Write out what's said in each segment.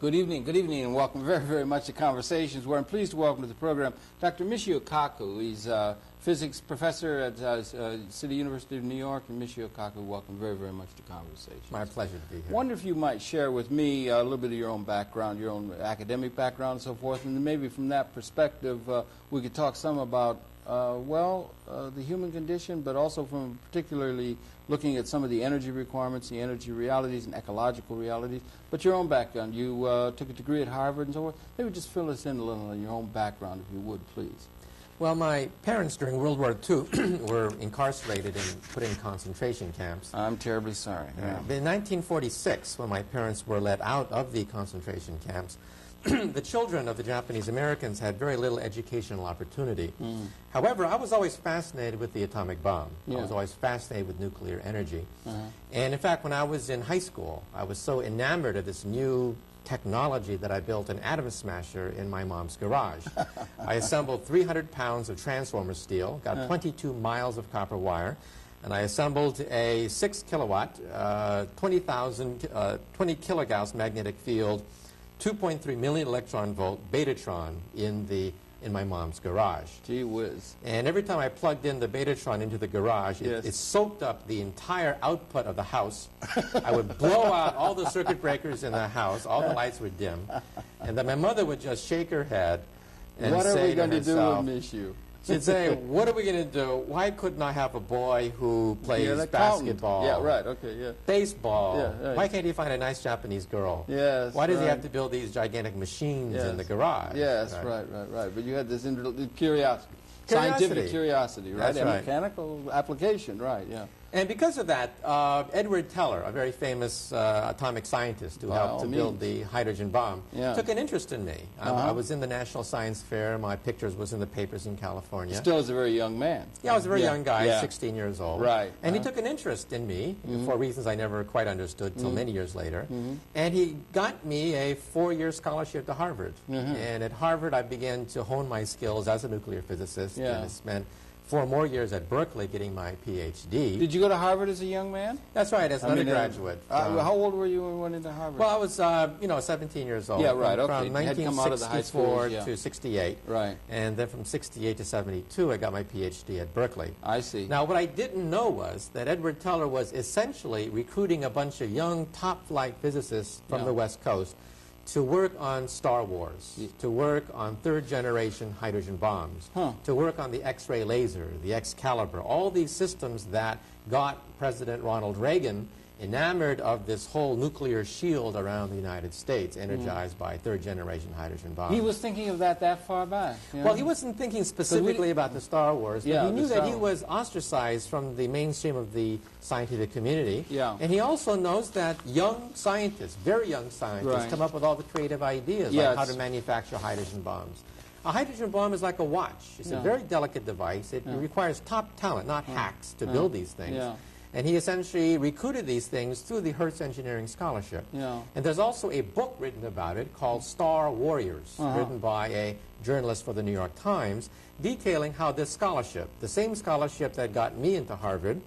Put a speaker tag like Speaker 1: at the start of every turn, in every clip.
Speaker 1: Good evening, and welcome very, very much to Conversations, where I'm pleased to welcome to the program Dr. Michio Kaku. He's a physics professor at City University of New York, and Michio Kaku, welcome very, very much to Conversations.
Speaker 2: My pleasure to be here.
Speaker 1: Wonder if you might share with me a little bit of your own background, your own academic background and so forth, and then maybe from that perspective we could talk some about the human condition, but also from particularly looking at some of the energy requirements, the energy realities and ecological realities. But your own background, you took a degree at Harvard and so forth. Maybe just fill us in a little on your own background, if you would, please.
Speaker 2: Well, my parents during World War II were incarcerated and put in concentration camps.
Speaker 1: I'm terribly sorry.
Speaker 2: Yeah. In 1946, when my parents were let out of the concentration camps, the children of the Japanese Americans had very little educational opportunity. However, I was always fascinated with the atomic bomb. I was always fascinated with nuclear energy. And in fact, when I was in high school, I was so enamored of this new technology that I built an atom smasher in my mom's garage. I assembled 300 pounds of transformer steel, got 22 miles of copper wire, and I assembled a 6 kilowatt, 20 kilogauss magnetic field, 2.3 million electron volt Betatron in my mom's garage.
Speaker 1: Gee whiz.
Speaker 2: And every time I plugged in the Betatron into the garage, it soaked up the entire output of the house. I would blow out all the circuit breakers in the house, all the lights were dim, and then my mother would just shake her head and
Speaker 1: what
Speaker 2: say
Speaker 1: are we going to do
Speaker 2: herself,
Speaker 1: with Michio?
Speaker 2: she'd say, what are we going to do? Why couldn't I have a boy who plays basketball?
Speaker 1: Yeah, right, okay, yeah.
Speaker 2: Baseball.
Speaker 1: Yeah, right.
Speaker 2: Why can't he find a nice Japanese girl?
Speaker 1: Yes.
Speaker 2: Why does he have to build these gigantic machines in the garage?
Speaker 1: Yes, right. But you had this curiosity. Scientific curiosity, right?
Speaker 2: That's right.
Speaker 1: Mechanical application, right, yeah.
Speaker 2: And because of that, Edward Teller, a very famous atomic scientist who helped to build the hydrogen bomb, took an interest in me. I was in the National Science Fair. My pictures was in the papers in California.
Speaker 1: Still as a very young man.
Speaker 2: Yeah, I was a very young guy, 16 years old.
Speaker 1: Right.
Speaker 2: And he took an interest in me for reasons I never quite understood until many years later. And he got me a 4-year scholarship to Harvard. And at Harvard, I began to hone my skills as a nuclear physicist. And I spent 4 more years at Berkeley getting my PhD.
Speaker 1: Did you go to Harvard as a young man?
Speaker 2: That's right, as an undergraduate.
Speaker 1: How old were you when you went into Harvard?
Speaker 2: Well, I was, 17 years old.
Speaker 1: Yeah, right, okay.
Speaker 2: From 1964 to 68.
Speaker 1: Right.
Speaker 2: And then from 68 to 72, I got my PhD at Berkeley.
Speaker 1: I see.
Speaker 2: Now, what I didn't know was that Edward Teller was essentially recruiting a bunch of young top-flight physicists from the West Coast to work on Star Wars, to work on third-generation hydrogen bombs, to work on the X-ray laser, the Excalibur, all these systems that got President Ronald Reagan enamored of this whole nuclear shield around the United States, energized by third-generation hydrogen bombs.
Speaker 1: He was thinking of that far back. You know?
Speaker 2: Well, he wasn't thinking specifically about the Star Wars, but he knew that he was ostracized from the mainstream of the scientific community. And he also knows that young scientists, very young scientists, come up with all the creative ideas, like how to manufacture hydrogen bombs. A hydrogen bomb is like a watch. It's a very delicate device. It requires top talent, not hacks, to build these things. And he essentially recruited these things through the Hertz Engineering Scholarship. And there's also a book written about it called Star Warriors, written by a journalist for the New York Times, detailing how this scholarship, the same scholarship that got me into Harvard,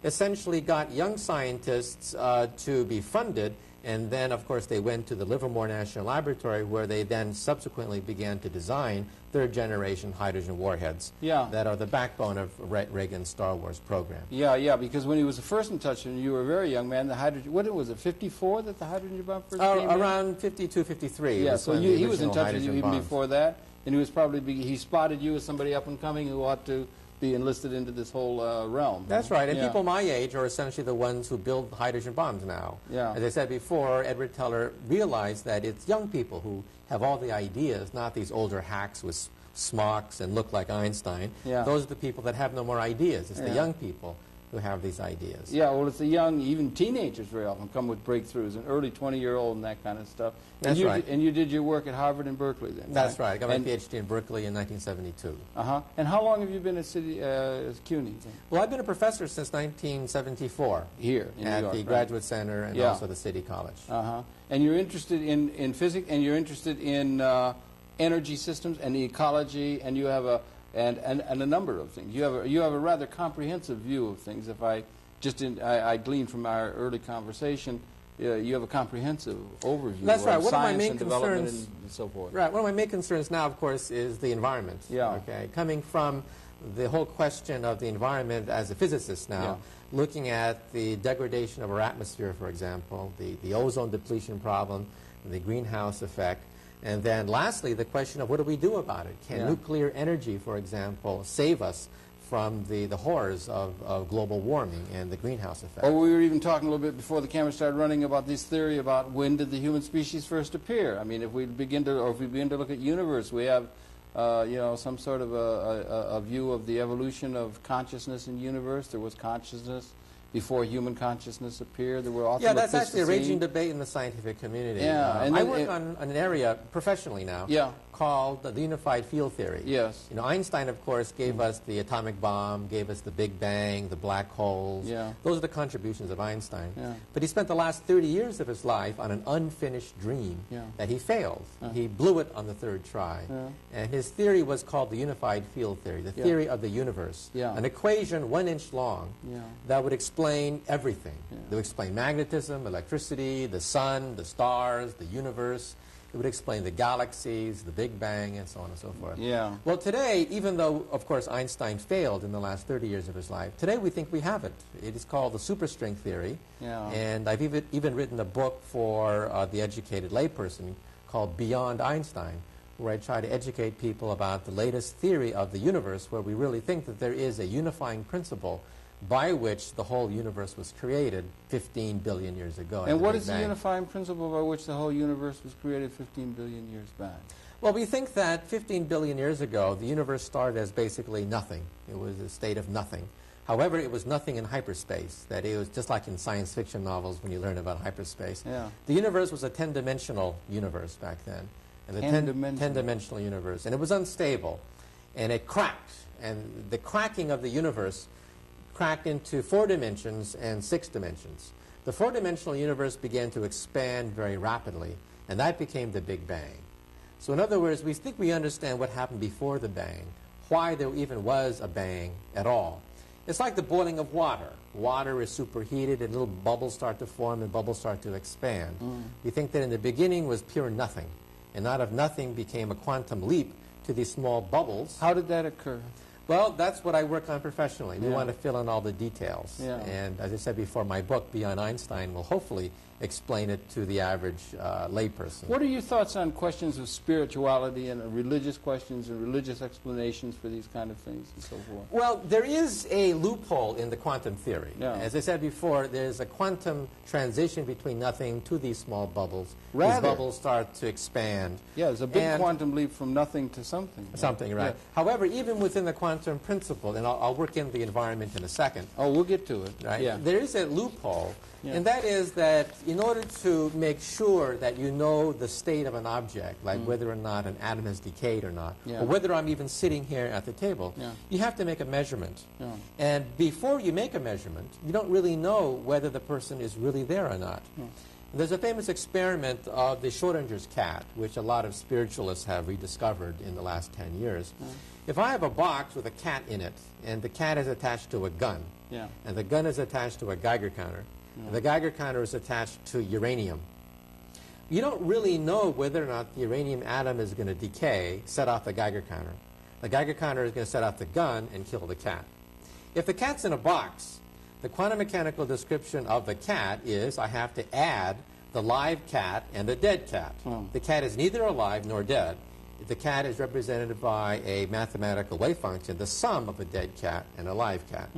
Speaker 2: essentially got young scientists to be funded. And then, of course, they went to the Livermore National Laboratory, where they then subsequently began to design third-generation hydrogen warheads that are the backbone of Reagan's Star Wars program.
Speaker 1: Because when he was first in touch, and you were a very young man, the hydrogen, what was it, 54 that the hydrogen bomb first came in?
Speaker 2: Around 52, 53.
Speaker 1: Yeah, so he was in touch with you even before that, and he was probably, he spotted you as somebody up and coming who ought to be enlisted into this whole realm.
Speaker 2: That's right, and people my age are essentially the ones who build hydrogen bombs now. As I said before, Edward Teller realized that it's young people who have all the ideas, not these older hacks with smocks and look like Einstein. Those are the people that have no more ideas. It's the young people who have these ideas.
Speaker 1: Well, it's the young, even teenagers very often come with breakthroughs, an early 20-year-old and that kind of stuff.
Speaker 2: That's right.
Speaker 1: And you did your work at Harvard and Berkeley then?
Speaker 2: That's right. I got my PhD in Berkeley in 1972.
Speaker 1: And how long have you been at CUNY?
Speaker 2: Well, I've been a professor since 1974.
Speaker 1: Here in New York,
Speaker 2: at the Graduate Center and also the City College.
Speaker 1: And you're interested in physics, and you're interested in energy systems and the ecology, and you have a and a number of things. You have a rather comprehensive view of things. If I gleaned from our early conversation, you have a comprehensive overview.
Speaker 2: That's right.
Speaker 1: Of
Speaker 2: one
Speaker 1: science
Speaker 2: of my main
Speaker 1: and development
Speaker 2: concerns,
Speaker 1: and so forth.
Speaker 2: Right. One of my main concerns now, of course, is the environment.
Speaker 1: Yeah.
Speaker 2: Okay. Coming from the whole question of the environment as a physicist now, looking at the degradation of our atmosphere, for example, the ozone depletion problem, the greenhouse effect, and then lastly, the question of what do we do about it? Can nuclear energy, for example, save us from the horrors of global warming and the greenhouse effect?
Speaker 1: Or we were even talking a little bit before the camera started running about this theory about when did the human species first appear. I mean, if we begin to look at universe, we have you know, some sort of a view of the evolution of consciousness in the universe. There was consciousness before human consciousness appeared. There were also
Speaker 2: that's actually a raging debate in the scientific community.
Speaker 1: And
Speaker 2: I work on an area professionally now called the unified field theory.
Speaker 1: Yes.
Speaker 2: You know, Einstein, of course, gave us the atomic bomb, gave us the Big Bang, the black holes. Those are the contributions of Einstein. But he spent the last 30 years of his life on an unfinished dream that he failed. He blew it on the third try. And his theory was called the unified field theory, the theory of the universe. An equation 1 inch long that would explain everything. It would explain magnetism, electricity, the sun, the stars, the universe. It would explain the galaxies, the Big Bang, and so on and so forth. Well, today, even though, of course, Einstein failed in the last 30 years of his life, today we think we have it. It is called the superstring theory. And I've even written a book for the educated layperson called Beyond Einstein, where I try to educate people about the latest theory of the universe, where we really think that there is a unifying principle by which the whole universe was created 15 billion years ago.
Speaker 1: And what is the unifying principle by which the whole universe was created 15 billion years back?
Speaker 2: Well, we think that 15 billion years ago, the universe started as basically nothing. It was a state of nothing. However, it was nothing in hyperspace. That it was just like in science fiction novels when you learn about hyperspace. The universe was a 10-dimensional universe back then. And the 10-dimensional universe. And it was unstable. And it cracked. And the cracking of the universe cracked into 4 dimensions and 6 dimensions. The 4-dimensional universe began to expand very rapidly, and that became the Big Bang. So in other words, we think we understand what happened before the bang, why there even was a bang at all. It's like the boiling of water. Water is superheated and little bubbles start to form and bubbles start to expand. We think that in the beginning was pure nothing, and out of nothing became a quantum leap to these small bubbles.
Speaker 1: How did that occur?
Speaker 2: Well, that's what I work on professionally. We want to fill in all the details. And as I said before, my book, Beyond Einstein, will hopefully explain it to the average layperson.
Speaker 1: What are your thoughts on questions of spirituality and religious questions and religious explanations for these kind of things and so forth?
Speaker 2: Well, there is a loophole in the quantum theory. As I said before, there's a quantum transition between nothing to these small bubbles. These bubbles start to expand.
Speaker 1: There's a big quantum leap from nothing to something.
Speaker 2: Something, right. However, even within the quantum principle, and I'll work in the environment in a second.
Speaker 1: Oh, we'll get to it.
Speaker 2: Right? There is a loophole. And that is that in order to make sure that you know the state of an object, like whether or not an atom has decayed or not, or whether I'm even sitting here at the table, you have to make a measurement. And before you make a measurement, you don't really know whether the person is really there or not. There's a famous experiment of the Schrodinger's cat, which a lot of spiritualists have rediscovered in the last 10 years. If I have a box with a cat in it, and the cat is attached to a gun, and the gun is attached to a Geiger counter, and the Geiger counter is attached to uranium, you don't really know whether or not the uranium atom is going to decay, set off the Geiger counter. The Geiger counter is going to set off the gun and kill the cat. If the cat's in a box, the quantum mechanical description of the cat is I have to add the live cat and the dead cat. The cat is neither alive nor dead. The cat is represented by a mathematical wave function, the sum of a dead cat and a live cat.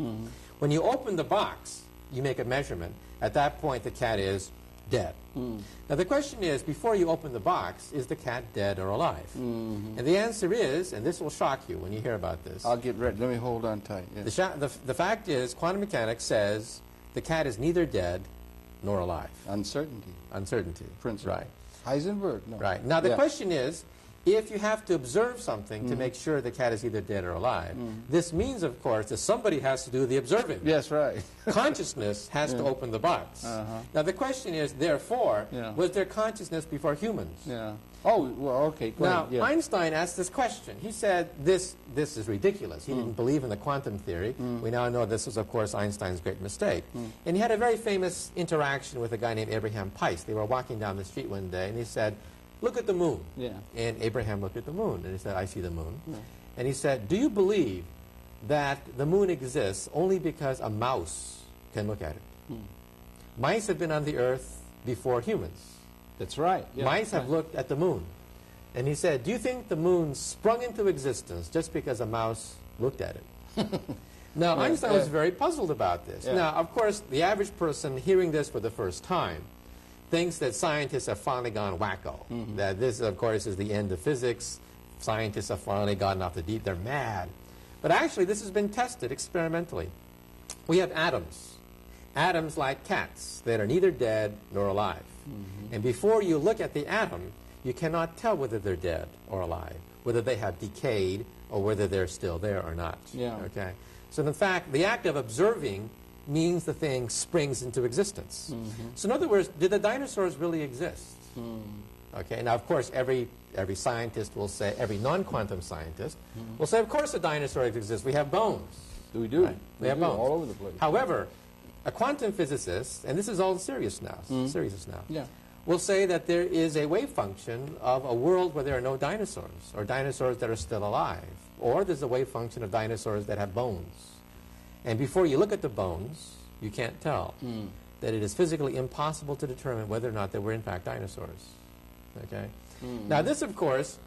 Speaker 2: When you open the box, you make a measurement. At that point, the cat is dead. Now, the question is, before you open the box, is the cat dead or alive? And the answer is, and this will shock you when you hear about this.
Speaker 1: I'll get ready. Let me hold on tight.
Speaker 2: The fact is, quantum mechanics says the cat is neither dead nor alive.
Speaker 1: Uncertainty.
Speaker 2: Uncertainty.
Speaker 1: Principle.
Speaker 2: Right.
Speaker 1: Heisenberg. No.
Speaker 2: Right. Now, the question is, if you have to observe something to make sure the cat is either dead or alive, this means, of course, that somebody has to do the observing.
Speaker 1: Yes, right.
Speaker 2: Consciousness has to open the box. Now, the question is, therefore, was there consciousness before humans?
Speaker 1: Yeah. Oh, well, okay.
Speaker 2: Now, Einstein asked this question. He said, this is ridiculous. He didn't believe in the quantum theory. We now know this was, of course, Einstein's great mistake. And he had a very famous interaction with a guy named Abraham Peiss. They were walking down the street one day, and he said, look at the moon. Yeah. And Abraham looked at the moon, and he said, I see the moon. Yeah. And he said, do you believe that the moon exists only because a mouse can look at it? Mice have been on the Earth before humans.
Speaker 1: That's right.
Speaker 2: Yeah, mice have looked at the moon. And he said, do you think the moon sprung into existence just because a mouse looked at it? Now, Einstein was very puzzled about this. Now, of course, the average person hearing this for the first time thinks that scientists have finally gone wacko, that this, of course, is the end of physics. Scientists have finally gotten off the deep. They're mad. But actually, this has been tested experimentally. We have atoms. Atoms like cats that are neither dead nor alive. And before you look at the atom, you cannot tell whether they're dead or alive, whether they have decayed or whether they're still there or not. Yeah. Okay? So, in fact, the act of observing means the thing springs into existence. So, in other words, did the dinosaurs really exist? Okay, now, of course, every scientist will say, every non-quantum scientist will say, of course the dinosaurs exist. We have bones.
Speaker 1: We do.
Speaker 2: Right? We have bones.
Speaker 1: All over the place.
Speaker 2: However, a quantum physicist, and this is all serious now, will say that there is a wave function of a world where there are no dinosaurs, or dinosaurs that are still alive, or there's a wave function of dinosaurs that have bones. And before you look at the bones, you can't tell that it is physically impossible to determine whether or not there were in fact dinosaurs. Okay? Now this, of course,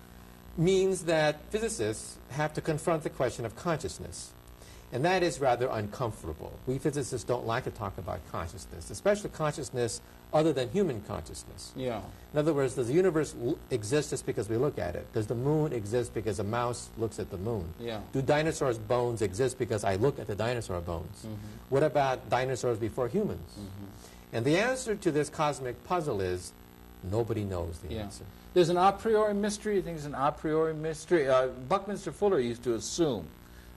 Speaker 2: means that physicists have to confront the question of consciousness. And that is rather uncomfortable. We physicists don't like to talk about consciousness, especially consciousness other than human consciousness. Yeah. In other words, does the universe exist just because we look at it? Does the moon exist because a mouse looks at the moon? Yeah. Do dinosaurs' bones exist because I look at the dinosaur bones? What about dinosaurs before humans? And the answer to this cosmic puzzle is nobody knows the answer.
Speaker 1: There's an a priori mystery. You think it's an a priori mystery? Buckminster Fuller used to assume,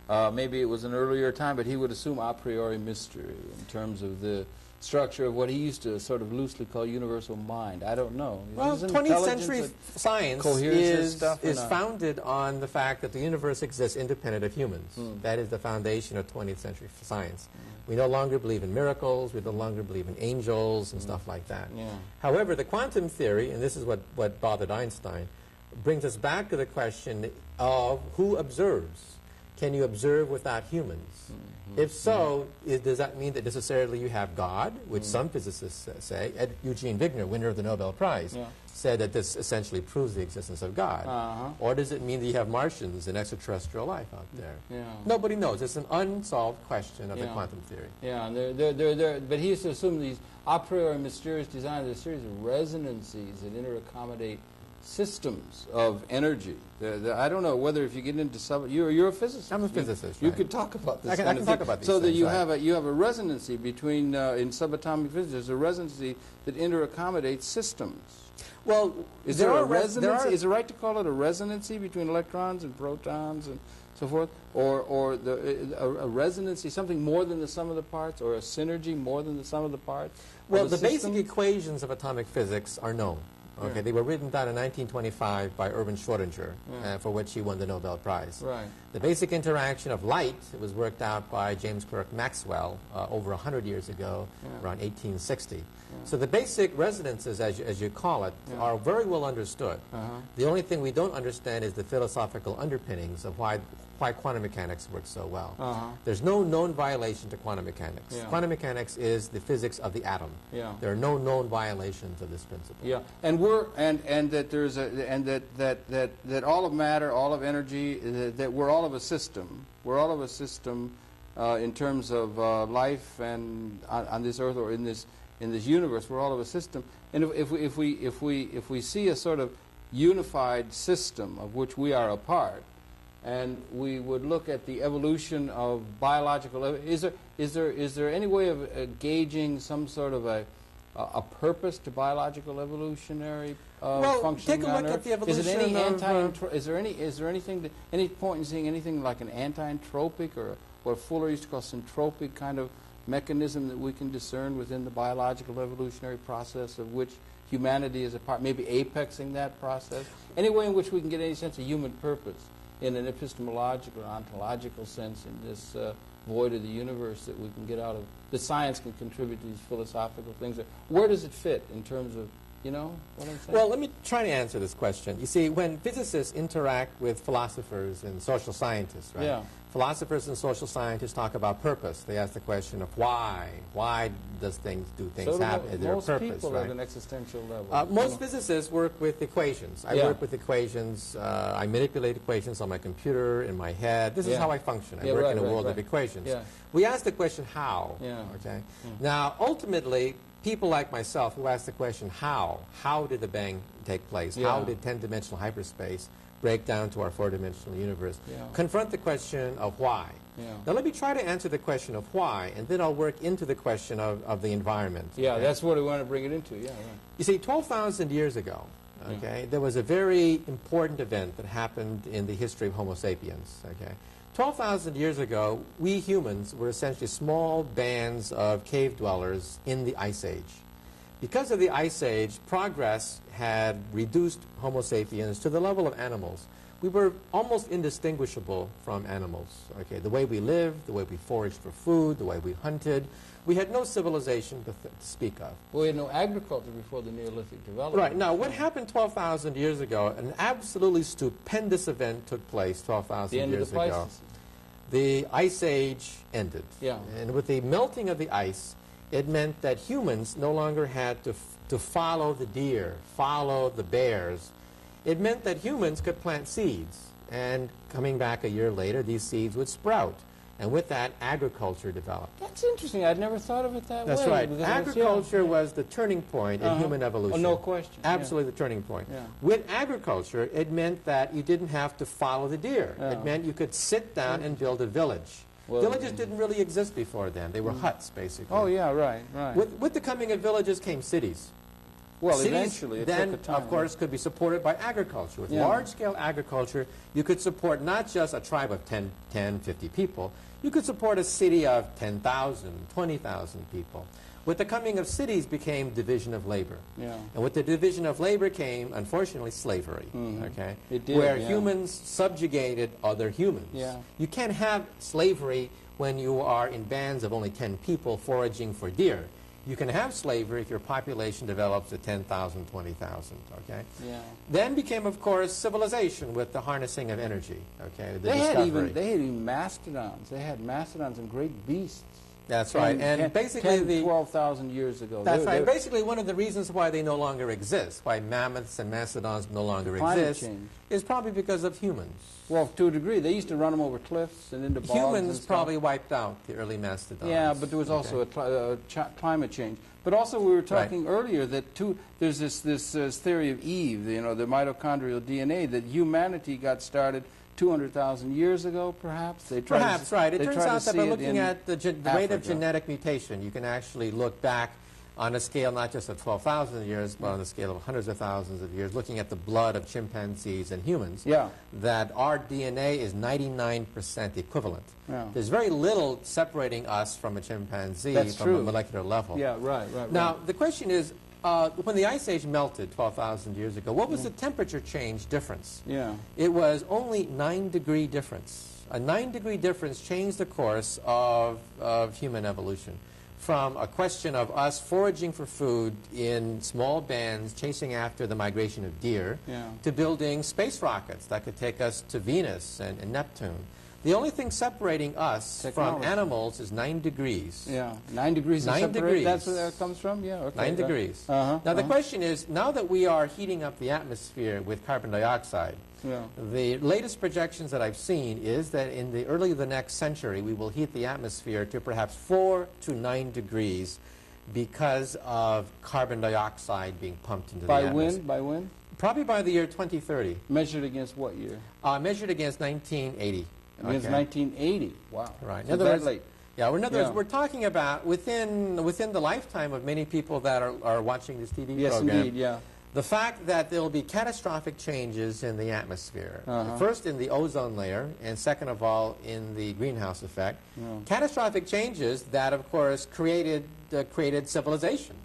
Speaker 1: maybe it was an earlier time, but he would assume a priori mystery in terms of the structure of what he used to sort of loosely call universal mind. I don't know.
Speaker 2: Well, 20th century science is founded on the fact that the universe exists independent of humans. That is the foundation of 20th century science. We no longer believe in miracles. We no longer believe in angels and stuff like that. However, the quantum theory, and this is what bothered Einstein, brings us back to the question of who observes. Can you observe without humans? If so, does that mean that necessarily you have God, which some physicists say? Eugene Wigner, winner of the Nobel Prize, said that this essentially proves the existence of God. Or does it mean that you have Martians and extraterrestrial life out there? Nobody knows. It's an unsolved question of the quantum theory.
Speaker 1: Yeah, but he used to assume these a priori mysterious designs, a series of resonances that interaccommodate systems of energy. I don't know whether if you get into you're a physicist.
Speaker 2: I'm a physicist.
Speaker 1: You could talk about this.
Speaker 2: I can talk about these
Speaker 1: so
Speaker 2: things,
Speaker 1: that you have a resonancy between in subatomic physics. There's a resonancy that interaccommodates systems.
Speaker 2: Well,
Speaker 1: is there a resonancy? Is it right to call it a resonancy between electrons and protons and so forth, or a resonancy, something more than the sum of the parts, or a synergy more than the sum of the parts?
Speaker 2: Well, the basic equations of atomic physics are known. Okay, they were written down in 1925 by Erwin Schrödinger, for which he won the Nobel Prize. Right. The basic interaction of light was worked out by James Clerk Maxwell over 100 years ago, around 1860. So the basic resonances, as you call it, are very well understood. The only thing we don't understand is the philosophical underpinnings of why quantum mechanics works so well. There's no known violation to quantum mechanics. Quantum mechanics is the physics of the atom. There are no known violations of this principle.
Speaker 1: Yeah, and that there's that all of matter, all of energy, that we're all of a system. We're all of a system in terms of life and on this earth or in this universe. We're all of a system, and if we see a sort of unified system of which we are a part, and we would look at the evolution of biological. Is there any way of gauging some sort of a purpose to biological evolutionary
Speaker 2: well,
Speaker 1: functioning
Speaker 2: take a look at the evolution
Speaker 1: is there anything any point in seeing anything like an anti-entropic or what Fuller used to call syntropic kind of mechanism that we can discern within the biological evolutionary process of which humanity is a part, maybe apexing that process? Any way in which we can get any sense of human purpose in an epistemological or ontological sense in this void of the universe that we can get out of, that science can contribute to these philosophical things? Where does it fit in terms of, you know what I'm saying?
Speaker 2: Well, let me try to answer this question. You see, when physicists interact with philosophers and social scientists, right? Yeah. Philosophers and social scientists talk about purpose. They ask the question of why. Why does things happen? Is there a purpose?
Speaker 1: Most people at an existential level.
Speaker 2: Most physicists work with equations. I work with equations. I manipulate equations on my computer, in my head. This is how I function. I work in a world of equations. We ask the question, how? Okay. Now, ultimately, people like myself who ask the question, how did the bang take place? How did 10-dimensional hyperspace break down to our 4-dimensional universe? Confront the question of why. Now let me try to answer the question of why, and then I'll work into the question of the environment.
Speaker 1: That's what I want to bring it into.
Speaker 2: You see, 12,000 years ago, there was a very important event that happened in the history of Homo sapiens. 12,000 years ago, we humans were essentially small bands of cave dwellers in the Ice Age. Because of the Ice Age, progress had reduced Homo sapiens to the level of animals. We were almost indistinguishable from animals. The way we lived, the way we foraged for food, the way we hunted. We had no civilization to speak of.
Speaker 1: Well, we had no agriculture before the Neolithic development.
Speaker 2: Right. Now, what happened 12,000 years ago, an absolutely stupendous event took place 12,000 years ago. The Ice Age ended. And with the melting of the ice, it meant that humans no longer had to follow the deer, follow the bears. It meant that humans could plant seeds, and coming back a year later, these seeds would sprout. And with that, agriculture developed.
Speaker 1: That's interesting. I'd never thought of it that way.
Speaker 2: That's right. Agriculture was the turning point in human evolution.
Speaker 1: Oh, no question.
Speaker 2: Absolutely the turning point. With agriculture, it meant that you didn't have to follow the deer. It meant you could sit down and build a village. Well, villages didn't really exist before then. They were huts, basically.
Speaker 1: Oh, yeah, right.
Speaker 2: With the coming of villages came cities.
Speaker 1: Well,
Speaker 2: cities
Speaker 1: eventually, it
Speaker 2: then,
Speaker 1: took a time,
Speaker 2: of course, could be supported by agriculture. With large-scale agriculture, you could support not just a tribe of 10, 50 people. You could support a city of 10,000, 20,000 people. With the coming of cities became division of labor. And with the division of labor came, unfortunately, slavery.
Speaker 1: It did,
Speaker 2: where humans subjugated other humans. You can't have slavery when you are in bands of only 10 people foraging for deer. You can have slavery if your population develops to 10,000, 20,000, Then became, of course, civilization with the harnessing of energy,
Speaker 1: They had even mastodons. They had mastodons and great beasts.
Speaker 2: That's right. And basically
Speaker 1: 12,000 years ago.
Speaker 2: That's right. Basically, one of the reasons why they no longer exist, why mammoths and mastodons no longer exist, is probably because of humans.
Speaker 1: Well, to a degree. They used to run them over cliffs and into bogs.
Speaker 2: Humans probably wiped out the early mastodons.
Speaker 1: Yeah, but there was also a climate change. But also, we were talking earlier that there's this theory of Eve, the mitochondrial DNA, that humanity got started 200,000 years ago, perhaps?
Speaker 2: Perhaps, right. It turns out that by looking at the rate of genetic mutation, you can actually look back on a scale not just of 12,000 years, but on the scale of hundreds of thousands of years, looking at the blood of chimpanzees and humans, that our DNA is 99% equivalent. There's very little separating us from a chimpanzee from a molecular level. Now, the question is, when the Ice Age melted 12,000 years ago, what was the temperature change difference? It was only 9-degree difference. A 9-degree difference changed the course of human evolution. From a question of us foraging for food in small bands, chasing after the migration of deer, to building space rockets that could take us to Venus and Neptune. The only thing separating us from animals is 9 degrees.
Speaker 1: 9 degrees.
Speaker 2: 9 degrees.
Speaker 1: That's where that comes from?
Speaker 2: 9 degrees. Now, the question is, now that we are heating up the atmosphere with carbon dioxide, the latest projections that I've seen is that in the early of the next century, we will heat the atmosphere to perhaps 4 to 9 degrees because of carbon dioxide being pumped into the atmosphere.
Speaker 1: By when?
Speaker 2: Probably by the year 2030.
Speaker 1: Measured against what year?
Speaker 2: Measured against 1980.
Speaker 1: Against 1980. Wow.
Speaker 2: Right.
Speaker 1: So that late.
Speaker 2: Yeah, in other words, we're talking about within the lifetime of many people that are watching this TV program.
Speaker 1: Yes, indeed, yeah.
Speaker 2: The fact that there will be catastrophic changes in the atmosphere, first in the ozone layer, and second of all in the greenhouse effect. Catastrophic changes that, of course, created civilization.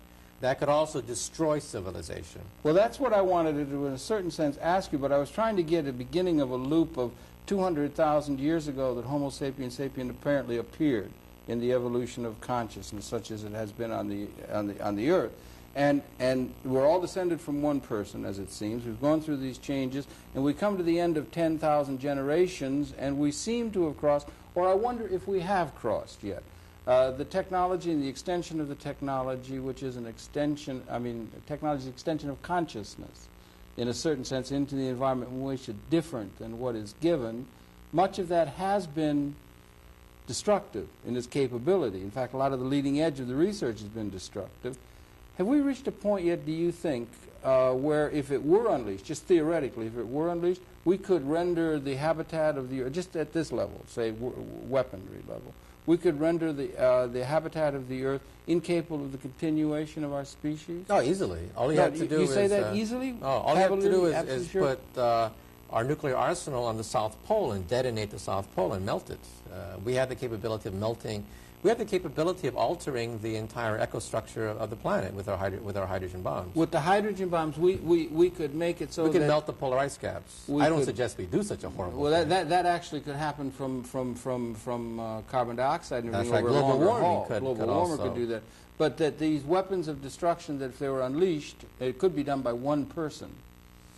Speaker 2: That could also destroy civilization.
Speaker 1: Well, that's what I wanted to do in a certain sense ask you, but I was trying to get a beginning of a loop of 200,000 years ago that Homo sapiens sapiens apparently appeared in the evolution of consciousness, such as it has been on the Earth. And we're all descended from one person, as it seems. We've gone through these changes, and we come to the end of 10,000 generations, and we seem to have crossed, or I wonder if we have crossed yet. The technology and the extension of the technology, which is an extension, technology is an extension of consciousness, in a certain sense, into the environment in which it's different than what is given. Much of that has been destructive in its capability. In fact, a lot of the leading edge of the research has been destructive. Have we reached a point yet, do you think, where if it were unleashed, just theoretically, if it were unleashed, we could render the habitat of the Earth, just at this level, say weaponry level, we could render the habitat of the Earth incapable of the continuation of our species?
Speaker 2: Oh, easily. All you have to do is...
Speaker 1: You say that easily?
Speaker 2: All you have to do is put our nuclear arsenal on the South Pole and detonate the South Pole and melt it. We have the capability of melting... We have the capability of altering the entire ecostructure of the planet with our hydrogen bombs.
Speaker 1: With the hydrogen bombs, we could make it so
Speaker 2: we could melt the polar ice caps. I don't suggest we do such a horrible thing.
Speaker 1: That actually could happen from carbon dioxide and everything.
Speaker 2: That's right. Global warming
Speaker 1: could do that. But that these weapons of destruction, that if they were unleashed, it could be done by one person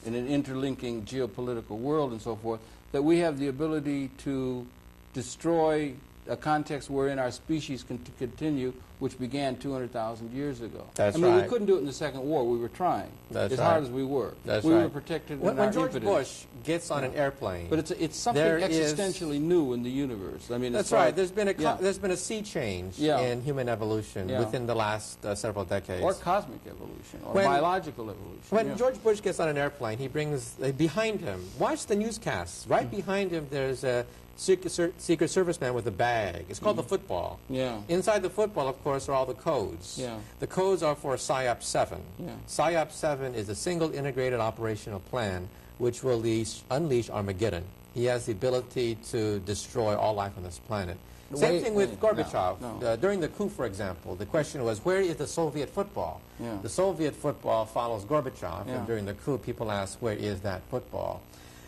Speaker 1: in an interlinking geopolitical world and so forth, that we have the ability to destroy a context wherein our species can continue, which began 200,000 years ago.
Speaker 2: That's right.
Speaker 1: We couldn't do it in the Second War. We were trying as hard as we were.
Speaker 2: That's
Speaker 1: we were protected
Speaker 2: when George Bush gets on an airplane.
Speaker 1: But it's something existentially new in the universe.
Speaker 2: That's right. There's been a sea change in human evolution within the last several decades.
Speaker 1: Or cosmic evolution, or biological evolution.
Speaker 2: When George Bush gets on an airplane, he brings behind him. Watch the newscasts. Right behind him, there's a Secret Service man with a bag. It's called the football. Inside the football, of course, are all the codes. The codes are for PSYOP 7. PSYOP 7 is a single integrated operational plan which will unleash Armageddon. He has the ability to destroy all life on this planet. Same thing with Gorbachev. During the coup, for example, the question was, where is the Soviet football? The Soviet football follows Gorbachev, and during the coup, people asked, where is that football?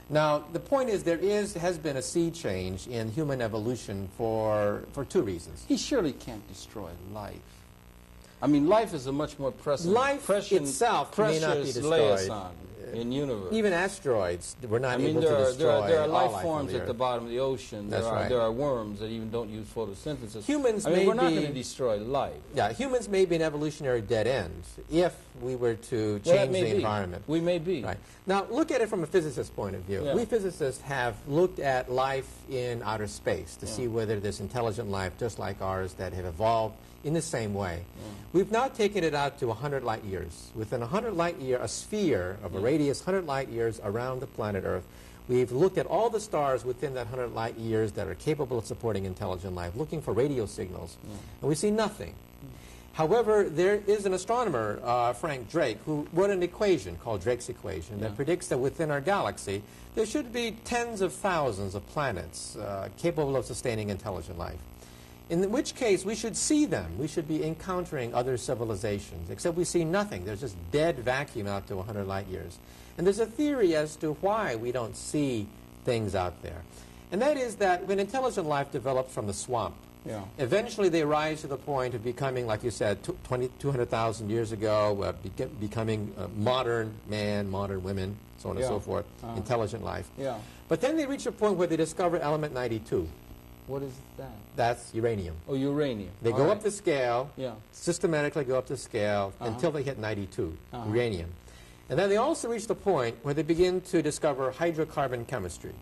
Speaker 2: Now, the point is has been a sea change in human evolution for two reasons.
Speaker 1: He surely can't destroy life. I mean, life is a much more precious...
Speaker 2: Life itself may not be destroyed.
Speaker 1: In universe.
Speaker 2: Even asteroids were not able to destroy
Speaker 1: there are life
Speaker 2: all
Speaker 1: forms
Speaker 2: on the
Speaker 1: at the bottom of the ocean. There are worms that even don't use photosynthesis. We're not going to destroy life.
Speaker 2: Yeah, humans may be an evolutionary dead end if we were to change the environment.
Speaker 1: We may be.
Speaker 2: Right. Now, look at it from a physicist's point of view. We physicists have looked at life in outer space to see whether there's intelligent life just like ours that have evolved in the same way. We've now taken it out to 100 light years. Within 100 light year, a sphere of a radius 100 light years around the planet Earth, we've looked at all the stars within that 100 light years that are capable of supporting intelligent life, looking for radio signals, and we see nothing. However, there is an astronomer, Frank Drake, who wrote an equation called Drake's equation that predicts that within our galaxy there should be tens of thousands of planets capable of sustaining intelligent life. In which case, we should see them. We should be encountering other civilizations, except we see nothing. There's just dead vacuum out to 100 light years. And there's a theory as to why we don't see things out there. And that is that when intelligent life develops from the swamp, eventually they rise to the point of becoming, like you said, 200,000 years ago, becoming modern man, modern women, so on and so forth, intelligent life. But then they reach a point where they discover element 92.
Speaker 1: What is that?
Speaker 2: That's uranium.
Speaker 1: Oh, uranium.
Speaker 2: They go up the scale, systematically go up the scale until they hit 92, uranium. And then they also reach the point where they begin to discover hydrocarbon chemistry.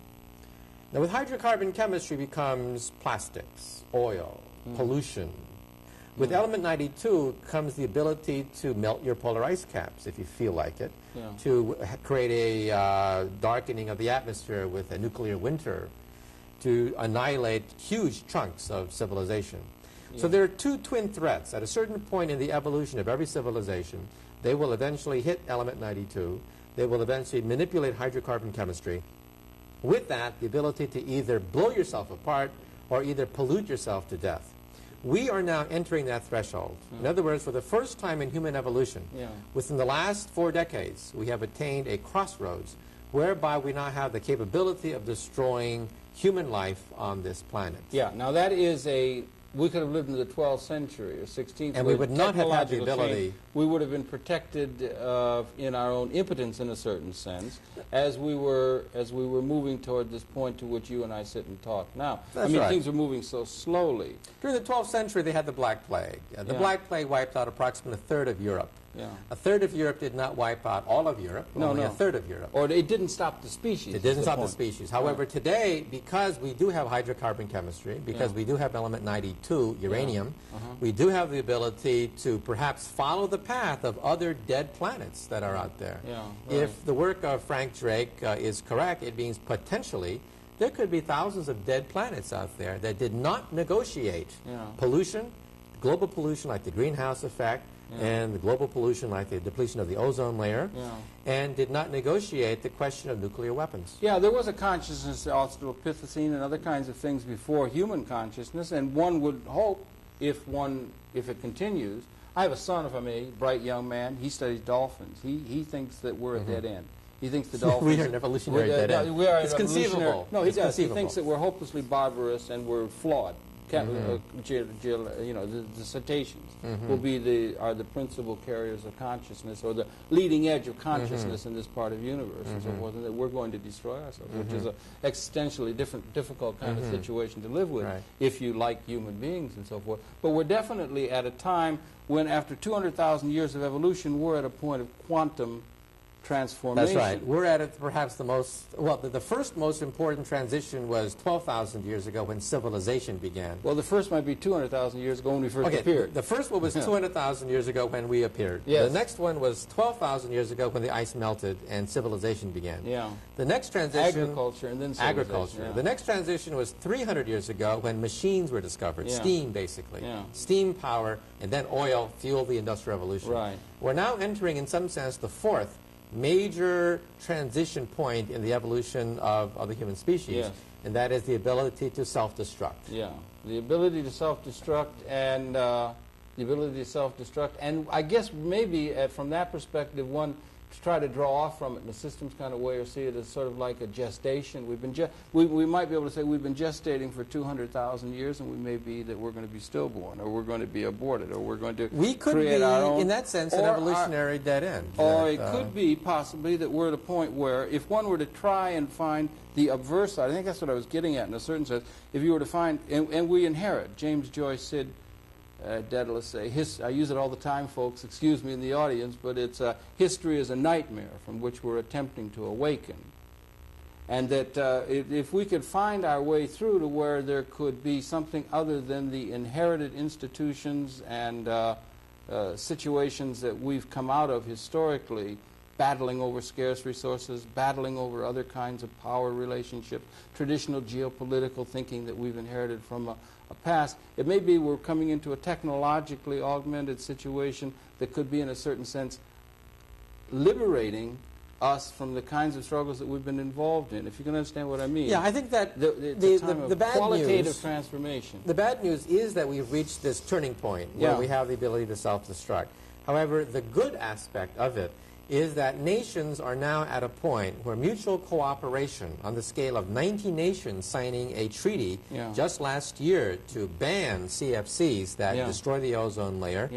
Speaker 2: Now, with hydrocarbon chemistry becomes plastics, oil, pollution. With element 92 comes the ability to melt your polar ice caps, if you feel like it, to create a darkening of the atmosphere with a nuclear winter, to annihilate huge chunks of civilization. So there are two twin threats. At a certain point in the evolution of every civilization, they will eventually hit element 92. They will eventually manipulate hydrocarbon chemistry. With that, the ability to either blow yourself apart or either pollute yourself to death. We are now entering that threshold. In other words, for the first time in human evolution, within the last 4 decades, we have attained a crossroads whereby we now have the capability of destroying human life on this planet.
Speaker 1: Yeah, now that is a... We could have lived in the 12th century or 16th.
Speaker 2: And we would not have had the ability.
Speaker 1: We would have been protected in our own impotence, in a certain sense, as we were moving toward this point to which you and I sit and talk now.
Speaker 2: That's
Speaker 1: I mean,
Speaker 2: right.
Speaker 1: things are moving so slowly.
Speaker 2: During the 12th century, they had the Black Plague. The Black Plague wiped out approximately a third of Europe. A third of Europe did not wipe out all of Europe, only a third of Europe.
Speaker 1: Or it didn't stop the species.
Speaker 2: It didn't stop the species. However, today, because we do have hydrocarbon chemistry, because we do have element 92, uranium, we do have the ability to perhaps follow the path of other dead planets that are out there. If the work of Frank Drake is correct, it means potentially there could be thousands of dead planets out there that did not negotiate pollution, global pollution like the greenhouse effect, and the global pollution like the depletion of the ozone layer, and did not negotiate the question of nuclear weapons.
Speaker 1: Yeah, there was a consciousness, Australopithecine and other kinds of things before human consciousness, and one would hope, if it continues. I have a son, if I may, bright young man. He studies dolphins. He thinks that we're a dead end. He thinks the dolphins...
Speaker 2: We are an evolutionary dead end.
Speaker 1: We are
Speaker 2: it's conceivable.
Speaker 1: No, he does. He thinks that we're hopelessly barbarous and we're flawed. The cetaceans will are the principal carriers of consciousness, or the leading edge of consciousness in this part of the universe, and so forth, and that we're going to destroy ourselves, which is an existentially difficult kind of situation to live with if you like human beings and so forth. But we're definitely at a time when, after 200,000 years of evolution, we're at a point of quantum transformation.
Speaker 2: That's right. We're at perhaps the most, well, the first most important transition was 12,000 years ago when civilization began.
Speaker 1: Well, the first might be 200,000 years ago when we first appeared.
Speaker 2: The first one was 200,000 years ago when we appeared.
Speaker 1: Yes.
Speaker 2: The next one was 12,000 years ago when the ice melted and civilization began.
Speaker 1: Yeah.
Speaker 2: The next transition...
Speaker 1: Agriculture and then civilization.
Speaker 2: Agriculture. The next transition was 300 years ago when machines were discovered. Steam, basically. Steam power, and then oil fueled the Industrial Revolution.
Speaker 1: Right.
Speaker 2: We're now entering, in some sense, the fourth major transition point in the evolution of the human species, and that is the ability to self-destruct.
Speaker 1: Yeah, the ability to self-destruct, and and I guess maybe from that perspective, one to try to draw off from it in a systems kind of way, or see it as sort of like a gestation. We might be able to say we've been gestating for 200,000 years, and we may be that we're going to be stillborn, or we're going to be aborted, or we're going to create our own.
Speaker 2: In that sense, an evolutionary dead end.
Speaker 1: Or it could be possibly that we're at a point where, if one were to try and find the obverse side, I think that's what I was getting at in a certain sense. If you were to find, and we inherit, James Joyce said, Daedalus say, I use it all the time, folks, excuse me in the audience, but it's history is a nightmare from which we're attempting to awaken. And that if we could find our way through to where there could be something other than the inherited institutions and situations that we've come out of historically, battling over scarce resources, battling over other kinds of power relationships, traditional geopolitical thinking that we've inherited from a past. It may be we're coming into a technologically augmented situation that could be, in a certain sense, liberating us from the kinds of struggles that we've been involved in, if you can understand what I mean.
Speaker 2: Yeah, I think that
Speaker 1: the
Speaker 2: bad
Speaker 1: qualitative
Speaker 2: news,
Speaker 1: transformation.
Speaker 2: The bad news is that we've reached this turning point where we have the ability to self-destruct. However, the good aspect of it is that nations are now at a point where mutual cooperation on the scale of 90 nations signing a treaty just last year to ban CFCs that destroy the ozone layer.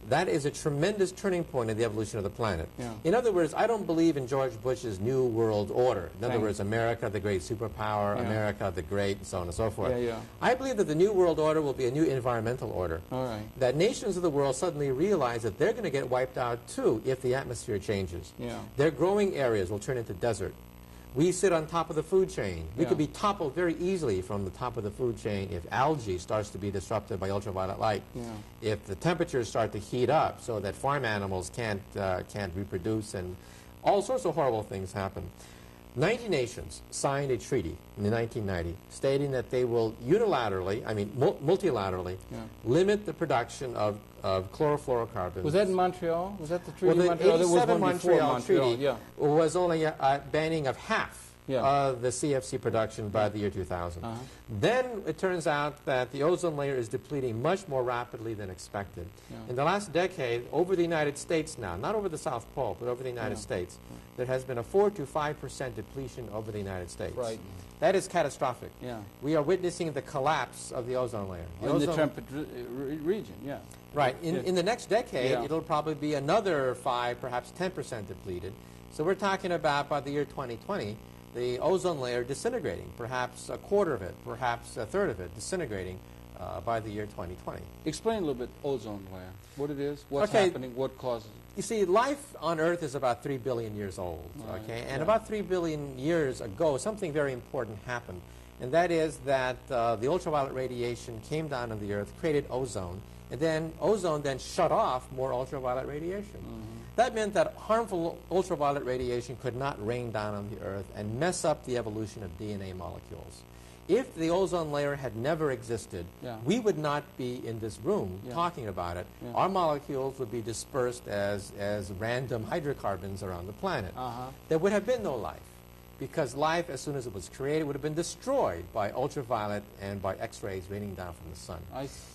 Speaker 2: That is a tremendous turning point in the evolution of the planet. In other words, I don't believe in George Bush's New World Order. In other words, America, the great superpower, America, the great, and so on and so forth. I believe that the New World Order will be a new environmental order. That nations of the world suddenly realize that they're going to get wiped out, too, if the atmosphere changes. Their growing areas will turn into desert. We sit on top of the food chain. We could be toppled very easily from the top of the food chain if algae starts to be disrupted by ultraviolet light. If the temperatures start to heat up so that farm animals can't reproduce, and all sorts of horrible things happen. 90 nations signed a treaty in 1990 stating that they will unilaterally, I mean multilaterally, limit the production of chlorofluorocarbons.
Speaker 1: Was that in Montreal? Was that the treaty
Speaker 2: in
Speaker 1: Montreal?
Speaker 2: The 87 Montreal Treaty
Speaker 1: yeah.
Speaker 2: was only a banning of half of the CFC production by the year 2000. Then it turns out that the ozone layer is depleting much more rapidly than expected. In the last decade, over the United States now, not over the South Pole, but over the United States, there has been a 4 to 5% depletion over the United States.
Speaker 1: Right.
Speaker 2: That is catastrophic.
Speaker 1: Yeah.
Speaker 2: We are witnessing the collapse of the ozone layer.
Speaker 1: In the temperate region, yeah.
Speaker 2: Right. In the next decade, it'll probably be another 5, perhaps 10% depleted. So we're talking about, by the year 2020, the ozone layer disintegrating, perhaps a quarter of it, perhaps a third of it disintegrating by the year 2020.
Speaker 1: Explain a little bit ozone layer, what it is, what's happening, what causes it.
Speaker 2: You see, life on Earth is about 3 billion years old, okay? And about 3 billion years ago, something very important happened, and that is that the ultraviolet radiation came down on the Earth, created ozone, and then ozone then shut off more ultraviolet radiation. That meant that harmful ultraviolet radiation could not rain down on the Earth and mess up the evolution of DNA molecules. If the ozone layer had never existed, we would not be in this room talking about it. Our molecules would be dispersed as random hydrocarbons around the planet. There would have been no life, because life, as soon as it was created, would have been destroyed by ultraviolet and by X-rays raining down from the sun.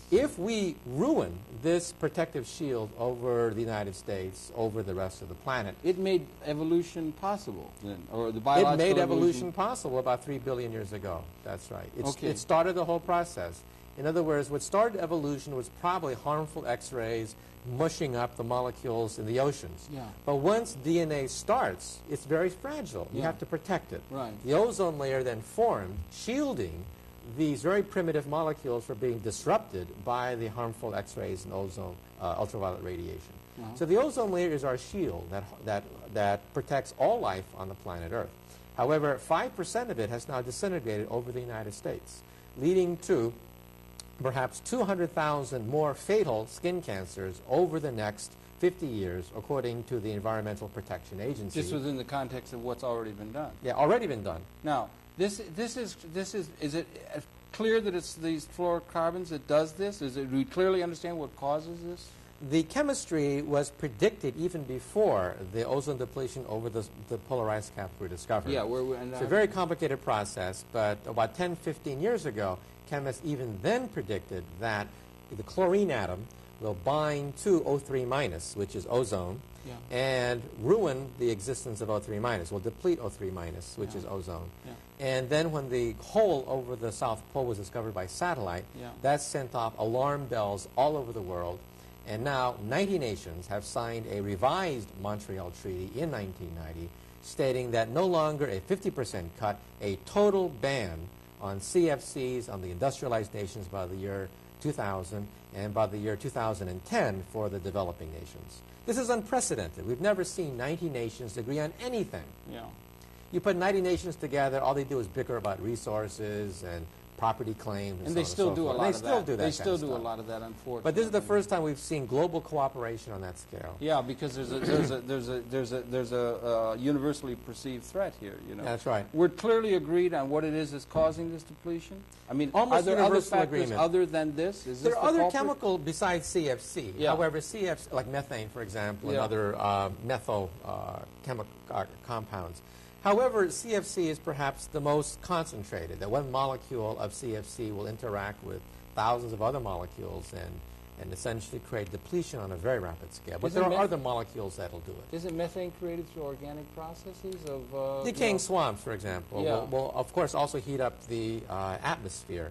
Speaker 2: If we ruin this protective shield over the United States, over the rest of the planet...
Speaker 1: It made evolution possible, then, or the biological
Speaker 2: It made evolution possible about 3 billion years ago. That's right. It started the whole process. In other words, what started evolution was probably harmful X-rays mushing up the molecules in the oceans. But once DNA starts, it's very fragile. You have to protect it. The ozone layer then formed, shielding these very primitive molecules from being disrupted by the harmful X-rays and ozone, ultraviolet radiation. So the ozone layer is our shield that protects all life on the planet Earth. However, 5% of it has now disintegrated over the United States, leading to perhaps 200,000 more fatal skin cancers over the next 50 years, according to the Environmental Protection Agency.
Speaker 1: Just within the context of what's already been done.
Speaker 2: Yeah, already been done.
Speaker 1: Now, is it clear that it's these fluorocarbons that does this? Do we clearly understand what causes this?
Speaker 2: The chemistry was predicted even before the ozone depletion over the polar ice cap were discovered.
Speaker 1: Yeah,
Speaker 2: it's a very complicated process, but about 10, 15 years ago, chemists even then predicted that the chlorine atom will bind to O3-, which is ozone, and ruin the existence of O3-, will deplete O3-, which is ozone. And then when the hole over the South Pole was discovered by satellite, that sent off alarm bells all over the world. And now 90 nations have signed a revised Montreal Treaty in 1990 stating that no longer a 50% cut, a total ban on CFCs on the industrialized nations by the year 2000 and by the year 2010 for the developing nations. This is unprecedented. We've never seen 90 nations agree on anything. You put 90 nations together, all they do is bicker about resources and property claims and
Speaker 1: they still do a lot of that.
Speaker 2: They still do
Speaker 1: a lot of that, unfortunately.
Speaker 2: But this is the first time we've seen global cooperation on that scale.
Speaker 1: Yeah, because there's a universally perceived threat here. You know.
Speaker 2: That's right.
Speaker 1: We're clearly agreed on what it is that's causing this depletion. I mean,
Speaker 2: almost
Speaker 1: are there other factors
Speaker 2: agreement.
Speaker 1: Other than this? Is this
Speaker 2: there are other chemicals besides CFC. However, CFC, like methane, for example, and other methyl compounds. However, CFC is perhaps the most concentrated, that one molecule of CFC will interact with thousands of other molecules and essentially create depletion on a very rapid scale. But there are other molecules that will do it.
Speaker 1: Isn't methane created through organic processes of...
Speaker 2: decaying swamps, for example, will of course also heat up the atmosphere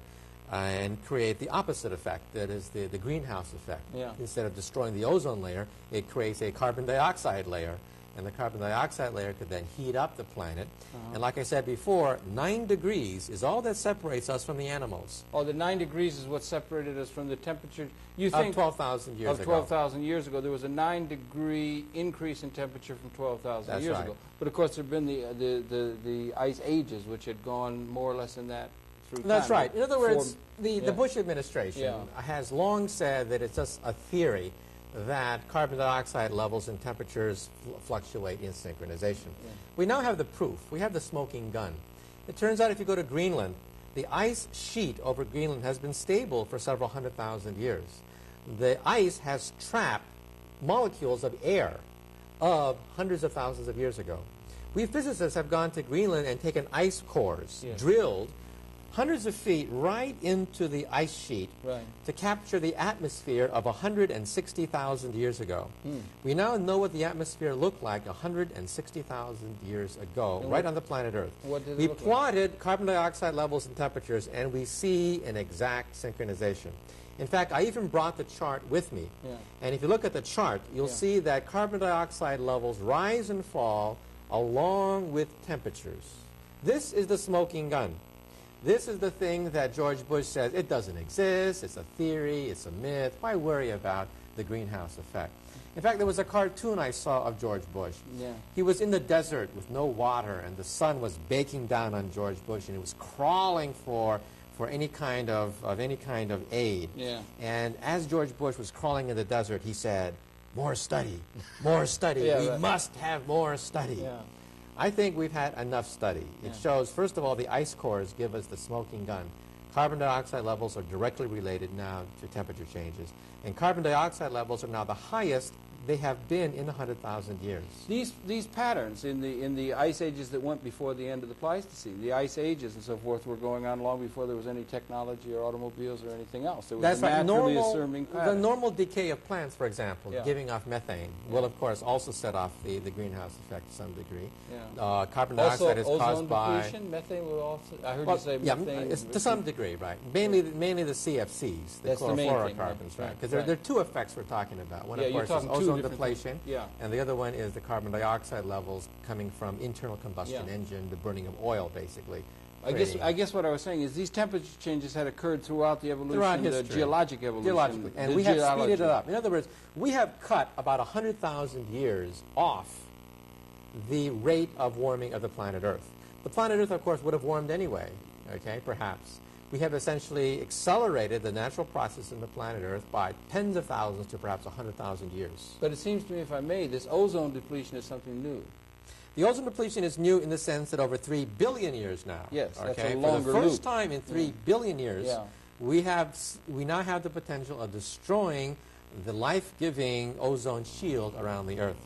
Speaker 2: and create the opposite effect, that is the greenhouse effect. Instead of destroying the ozone layer, it creates a carbon dioxide layer. And the carbon dioxide layer could then heat up the planet. And like I said before, 9 degrees is all that separates us from the animals.
Speaker 1: Oh, the 9 degrees is what separated us from the temperature. You
Speaker 2: think 12,000 years ago.
Speaker 1: Of 12,000 years ago. There was a 9-degree increase in temperature from 12,000 years ago. But of course, there have been the ice ages, which had gone more or less in that through time.
Speaker 2: That's right. In other words, the Bush administration has long said that it's just a theory that carbon dioxide levels and temperatures fluctuate in synchronization. Yeah. We now have the proof. We have the smoking gun. It turns out if you go to Greenland, the ice sheet over Greenland has been stable for several 100,000 years. The ice has trapped molecules of air of hundreds of thousands of years ago. We physicists have gone to Greenland and taken ice cores, drilled hundreds of feet right into the ice sheet to capture the atmosphere of 160,000 years ago. We now know what the atmosphere looked like 160,000 years ago, right on the planet Earth. We plotted carbon dioxide levels and temperatures, and we see an exact synchronization. In fact, I even brought the chart with me. And if you look at the chart, you'll see that carbon dioxide levels rise and fall along with temperatures. This is the smoking gun. This is the thing that George Bush says, it doesn't exist, it's a theory, it's a myth. Why worry about the greenhouse effect? In fact, there was a cartoon I saw of George Bush. He was in the desert with no water, and the sun was baking down on George Bush, and he was crawling for any kind of aid. And as George Bush was crawling in the desert, he said, more study, more study. We must have more study. I think we've had enough study. It shows, first of all, the ice cores give us the smoking gun. Carbon dioxide levels are directly related now to temperature changes. And carbon dioxide levels are now the highest they have been in 100,000 years.
Speaker 1: These patterns in the ice ages that went before the end of the Pleistocene, the ice ages and so forth, were going on long before there was any technology or automobiles or anything else. There was a naturally assuming pattern.
Speaker 2: The normal decay of plants, for example, giving off methane, will of course also set off the greenhouse effect to some degree. Carbon dioxide is caused by
Speaker 1: depletion. Methane will also. I heard you say methane.
Speaker 2: Yeah, to some degree, right? Mainly the CFCs, the chlorofluorocarbons, right? Because there are two effects we're talking about. One, of course, is ozone depletion, and the other one is the carbon dioxide levels coming from internal combustion engine, the burning of oil, basically.
Speaker 1: I guess what I was saying is these temperature changes had occurred throughout the evolution, the geologic evolution.
Speaker 2: Geologically. And we have speeded it up. In other words, we have cut about 100,000 years off the rate of warming of the planet Earth. The planet Earth, of course, would have warmed anyway, okay, perhaps. We have essentially accelerated the natural process in the planet Earth by tens of thousands to perhaps 100,000 years.
Speaker 1: But it seems to me, if I may, this ozone depletion is something new.
Speaker 2: The ozone depletion is new in the sense that over 3 billion years now.
Speaker 1: Yes,
Speaker 2: okay,
Speaker 1: that's a longer
Speaker 2: for the first
Speaker 1: loop.
Speaker 2: time in 3 billion years, we now have the potential of destroying the life-giving ozone shield around the Earth.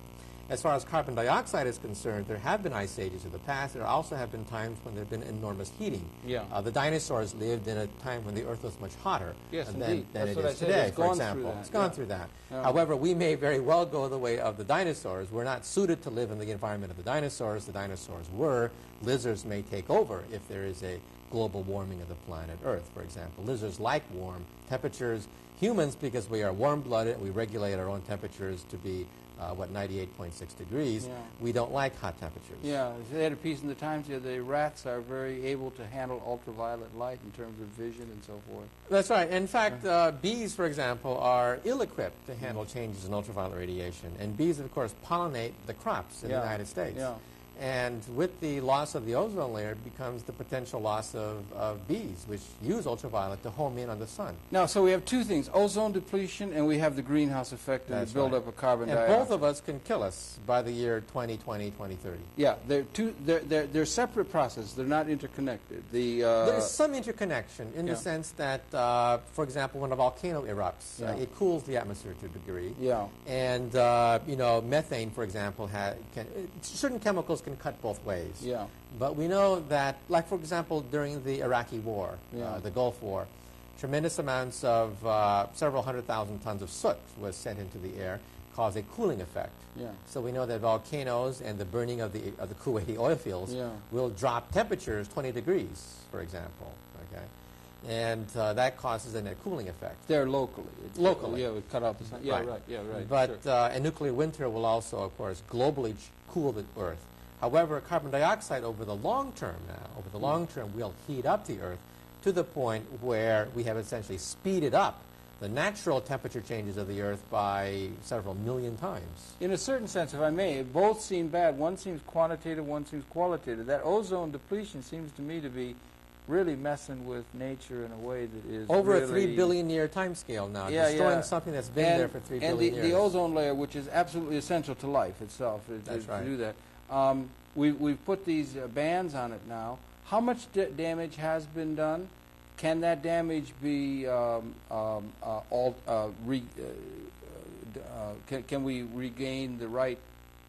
Speaker 2: As far as carbon dioxide is concerned, there have been ice ages in the past. There also have been times when there have been enormous heating. The dinosaurs lived in a time when the Earth was much hotter than it is today, for example. It's gone through that. However, we may very well go the way of the dinosaurs. We're not suited to live in the environment of the dinosaurs. The dinosaurs were. Lizards may take over if there is a global warming of the planet Earth, for example. Lizards like warm temperatures. Humans, because we are warm-blooded, we regulate our own temperatures to be 98.6 degrees, we don't like hot temperatures.
Speaker 1: Yeah, they had a piece in the Times here, the rats are very able to handle ultraviolet light in terms of vision and so forth.
Speaker 2: That's right. In fact, bees, for example, are ill-equipped to handle changes in ultraviolet radiation. And bees, of course, pollinate the crops in the United States. And with the loss of the ozone layer becomes the potential loss of bees, which use ultraviolet to home in on the sun.
Speaker 1: Now, so we have two things, ozone depletion and we have the greenhouse effect and the buildup of carbon dioxide.
Speaker 2: And both of us can kill us by the year 2020, 2030.
Speaker 1: Yeah, they're separate processes. They're not interconnected.
Speaker 2: There is some interconnection in the sense that, for example, when a volcano erupts, it cools the atmosphere to a degree. And, you know, methane, for example, certain chemicals can cut both ways. But we know that, like, for example, during the Iraqi war, the Gulf War, tremendous amounts of several 100,000 tons of soot was sent into the air, caused a cooling effect. So we know that volcanoes and the burning of the Kuwaiti oil fields will drop temperatures 20 degrees, for example. Okay, and that causes a net cooling effect.
Speaker 1: There locally.
Speaker 2: Locally.
Speaker 1: Yeah, we cut out the sun. Right.
Speaker 2: But a nuclear winter will also, of course, globally cool the Earth. However, carbon dioxide over the long term will heat up the Earth to the point where we have essentially speeded up the natural temperature changes of the Earth by several million times.
Speaker 1: In a certain sense, if I may, both seem bad. One seems quantitative, one seems qualitative. That ozone depletion seems to me to be really messing with nature in a way that is
Speaker 2: over
Speaker 1: really
Speaker 2: a 3 billion year time scale now, destroying something that's been there for 3 billion years.
Speaker 1: And the ozone layer, which is absolutely essential to life itself,
Speaker 2: that's right.
Speaker 1: to do that. We've put these bans on it now. How much damage has been done? Can that damage be can we regain the right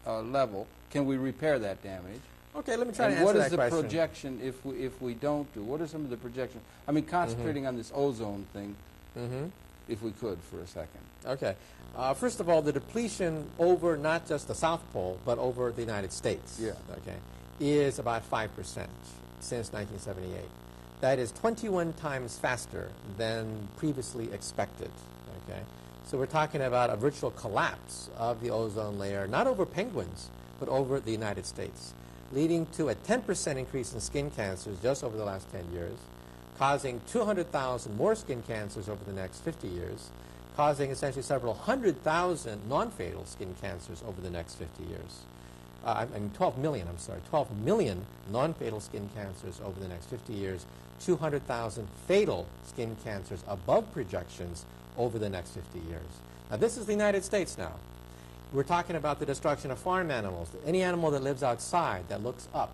Speaker 1: level? Can we repair that damage?
Speaker 2: Okay, let me try to answer that question.
Speaker 1: What is the projection if we don't do? What are some of the projections? I mean, concentrating on this ozone thing, if we could for a second.
Speaker 2: Okay. First of all, the depletion over not just the South Pole, but over the United States, okay, is about 5% since 1978. That is 21 times faster than previously expected, okay? So we're talking about a virtual collapse of the ozone layer, not over penguins, but over the United States, leading to a 10% increase in skin cancers just over the last 10 years, causing 200,000 more skin cancers over the next 50 years, causing essentially several 100,000 non-fatal skin cancers over the next 50 years. 12 million non-fatal skin cancers over the next 50 years, 200,000 fatal skin cancers above projections over the next 50 years. Now, this is the United States now. We're talking about the destruction of farm animals. Any animal that lives outside, that looks up,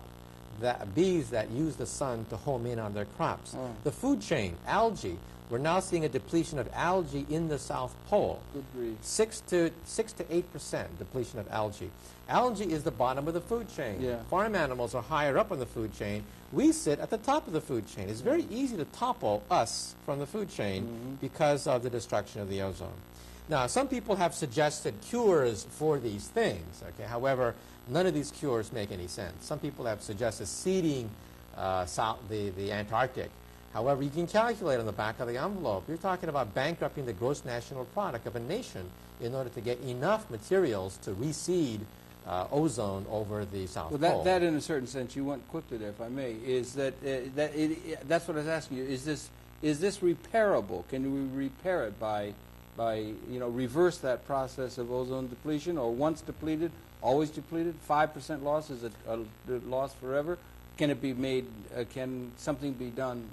Speaker 2: bees that use the sun to home in on their crops. The food chain, algae. We're now seeing a depletion of algae in the South Pole.
Speaker 1: Good grief.
Speaker 2: 6 to 8% depletion of algae. Algae is the bottom of the food chain.
Speaker 1: Yeah.
Speaker 2: Farm animals are higher up on the food chain. We sit at the top of the food chain. It's very easy to topple us from the food chain because of the destruction of the ozone. Now, some people have suggested cures for these things. Okay? However, none of these cures make any sense. Some people have suggested seeding the Antarctic. However, you can calculate on the back of the envelope. You're talking about bankrupting the gross national product of a nation in order to get enough materials to reseed ozone over the South Pole.
Speaker 1: That, in a certain sense, you went quickly there, if I may, is that, that's what I was asking you. Is this repairable? Can we repair it by reverse that process of ozone depletion, or once depleted, always depleted? 5% loss, is it a loss forever? Can it be made, can something be done,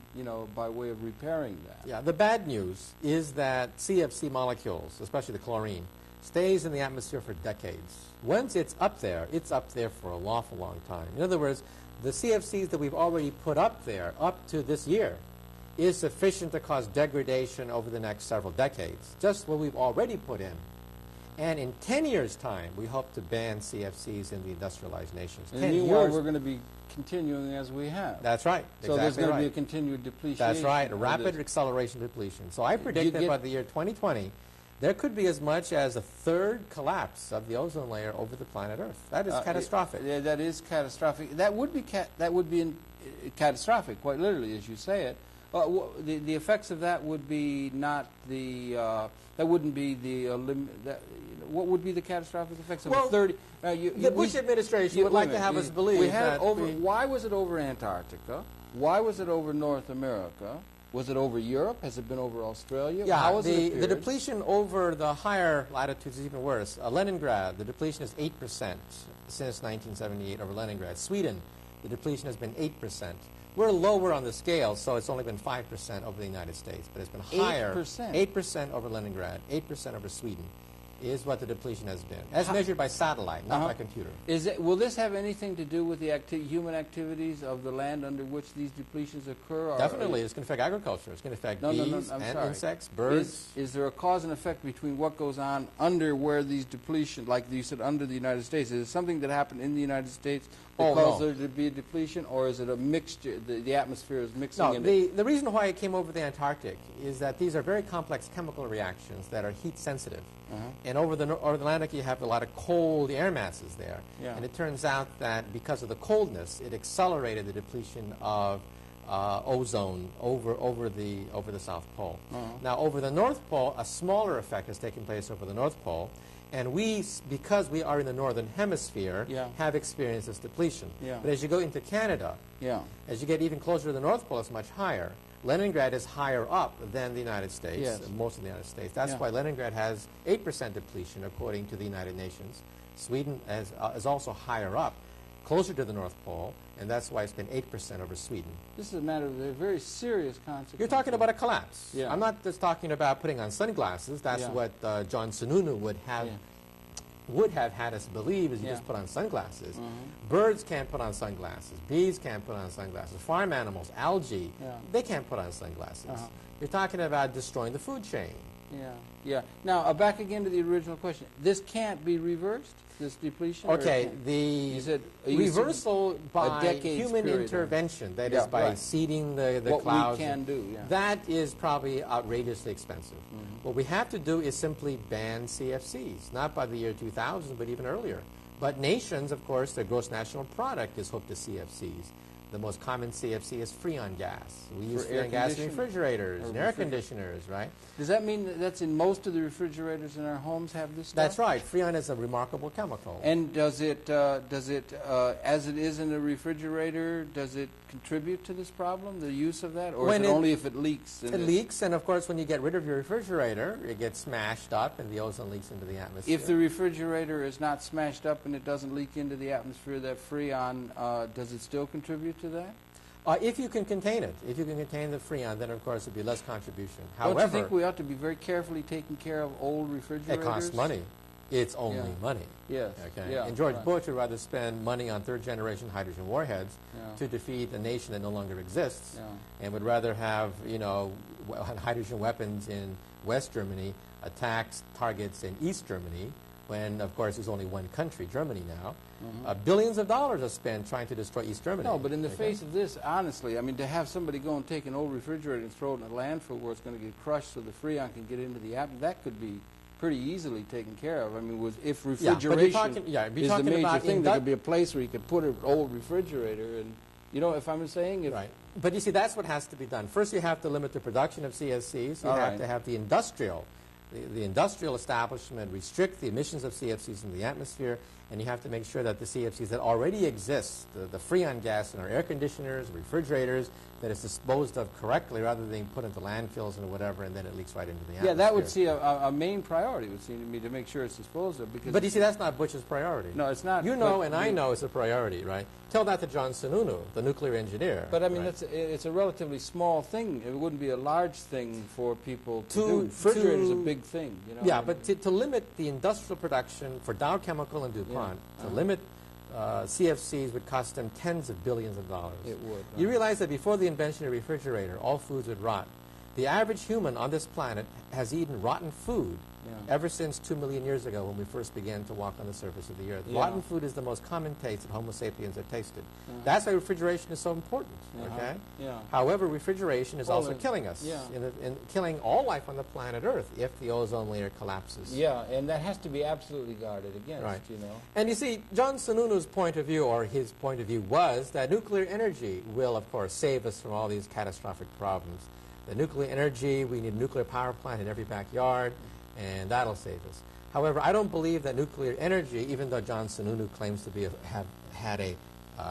Speaker 1: by way of repairing that?
Speaker 2: Yeah, the bad news is that CFC molecules, especially the chlorine, stays in the atmosphere for decades. Once it's up there for an awful long time. In other words, the CFCs that we've already put up there, up to this year, is sufficient to cause degradation over the next several decades, just what we've already put in. And in 10 years' time, we hope to ban CFCs in the industrialized nations.
Speaker 1: And meanwhile, we're going to be continuing as we have.
Speaker 2: That's right.
Speaker 1: So there's going to be a continued depletion.
Speaker 2: That's right, a rapid acceleration depletion. So I predict that by the year 2020, there could be as much as a third collapse of the ozone layer over the planet Earth. That is catastrophic.
Speaker 1: Yeah, that is catastrophic. That would be catastrophic, quite literally, as you say it. The effects of that would be not the. That wouldn't be the. What would be the catastrophic effects of a 30?
Speaker 2: The Bush administration would like to have us believe that.
Speaker 1: Why was it over Antarctica? Why was it over North America? Was it over Europe? Has it been over Australia?
Speaker 2: Yeah,
Speaker 1: how was
Speaker 2: the depletion over the higher latitudes is even worse. Leningrad, the depletion is 8% since 1978 over Leningrad. Sweden, the depletion has been 8%. We're lower on the scale, so it's only been 5% over the United States, but it's been higher. 8% over Leningrad, 8% over Sweden is what the depletion has been, as measured by satellite, not by computer.
Speaker 1: Will this have anything to do with the human activities of the land under which these depletions occur?
Speaker 2: Definitely. It's going to affect agriculture. It's going to affect bees and insects, birds.
Speaker 1: Is there a cause and effect between what goes on under where these depletion, like you said, under the United States? Is it something that happened in the United States that caused there to be a depletion, or is it a mixture, the atmosphere is mixing in it?
Speaker 2: The reason why it came over the Antarctic is that these are very complex chemical reactions that are heat sensitive. And over the Atlantic, you have a lot of cold air masses there. Yeah. And it turns out that because of the coldness, it accelerated the depletion of ozone over the South Pole. Now, over the North Pole, a smaller effect has taken place over the North Pole. And we, because we are in the northern hemisphere, have experienced this depletion. But as you go into Canada, as you get even closer to the North Pole, it's much higher. Leningrad is higher up than the United States, most of the United States. That's why Leningrad has 8% depletion, according to the United Nations. Sweden is also higher up. closer to the North Pole, and that's why it's been 8% over Sweden.
Speaker 1: This is a matter of a very serious consequence.
Speaker 2: You're talking about a collapse.
Speaker 1: Yeah.
Speaker 2: I'm not just talking about putting on sunglasses. That's what John Sununu would have had us believe is you just put on sunglasses. Birds can't put on sunglasses. Bees can't put on sunglasses. Farm animals, algae, they can't put on sunglasses. You're talking about destroying the food chain.
Speaker 1: Yeah. Now, back again to the original question. This can't be reversed, this depletion?
Speaker 2: Okay, the reversal by human intervention, that is by seeding the clouds.
Speaker 1: What we can do,
Speaker 2: that is probably outrageously expensive. What we have to do is simply ban CFCs, not by the year 2000, but even earlier. But nations, of course, their gross national product is hooked to CFCs. The most common CFC is Freon gas. We use Freon gas in refrigerators and air conditioners, right?
Speaker 1: Does that mean that that's in most of the refrigerators in our homes have this stuff?
Speaker 2: That's right. Freon is a remarkable chemical.
Speaker 1: And does it, as it is in the refrigerator, does it contribute to this problem, the use of that? Or is it only if it leaks?
Speaker 2: It leaks, and of course when you get rid of your refrigerator, it gets smashed up and the ozone leaks into the atmosphere.
Speaker 1: If the refrigerator is not smashed up and it doesn't leak into the atmosphere, that Freon, does it still contribute to that?
Speaker 2: If you can contain it, if you can contain the Freon, then of course it would be less contribution.
Speaker 1: However, don't you think we ought to be very carefully taking care of old refrigerators?
Speaker 2: It costs money. It's only money.
Speaker 1: Yes.
Speaker 2: Okay. And George Bush would rather spend money on third-generation hydrogen warheads to defeat a nation that no longer exists, and would rather have, you know, hydrogen weapons in West Germany attack targets in East Germany, when, of course, there's only one country, Germany now. Billions of dollars are spent trying to destroy East Germany.
Speaker 1: No, but in the face of this, honestly, I mean, to have somebody go and take an old refrigerator and throw it in a landfill where it's going to get crushed so the Freon can get into the atmosphere, that could be pretty easily taken care of. I mean, if refrigeration is the major thing, there could be a place where you could put an old refrigerator, and, you know, if I'm saying...
Speaker 2: Right. But you see, that's what has to be done. First, you have to limit the production of CFCs. You have to have the industrial establishment restrict the emissions of CFCs in the atmosphere, and you have to make sure that the CFCs that already exist, the Freon gas in our air conditioners, refrigerators, that is disposed of correctly rather than being put into landfills and whatever, and then it leaks right into the atmosphere.
Speaker 1: Yeah, that would see a main priority, would seem to me, to make sure it's disposed of. Because
Speaker 2: but you see, that's not Bush's priority.
Speaker 1: No, it's not.
Speaker 2: You know, and I know it's a priority, right? Tell that to John Sununu, the nuclear engineer.
Speaker 1: But I mean, it's a relatively small thing. It wouldn't be a large thing for people to do. Refrigerator is a big thing, you know.
Speaker 2: Yeah, but to limit the industrial production for Dow Chemical and DuPont, to limit CFCs would cost them tens of billions of dollars.
Speaker 1: It would.
Speaker 2: You realize that before the invention of the refrigerator, all foods would rot. The average human on this planet has eaten rotten food ever since 2 million years ago when we first began to walk on the surface of the earth. Rotten food is the most common taste that Homo sapiens have tasted. That's why refrigeration is so important, okay? However, refrigeration is also killing us, and killing all life on the planet Earth if the ozone layer collapses.
Speaker 1: Yeah, and that has to be absolutely guarded against, you know.
Speaker 2: And you see, John Sununu's point of view, or his point of view, was that nuclear energy will, of course, save us from all these catastrophic problems. The nuclear energy, we need a nuclear power plant in every backyard, and that'll save us. However, I don't believe that nuclear energy, even though John Sununu claims to have had a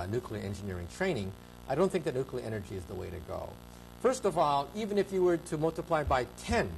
Speaker 2: nuclear engineering training, I don't think that nuclear energy is the way to go. First of all, even if you were to multiply by 10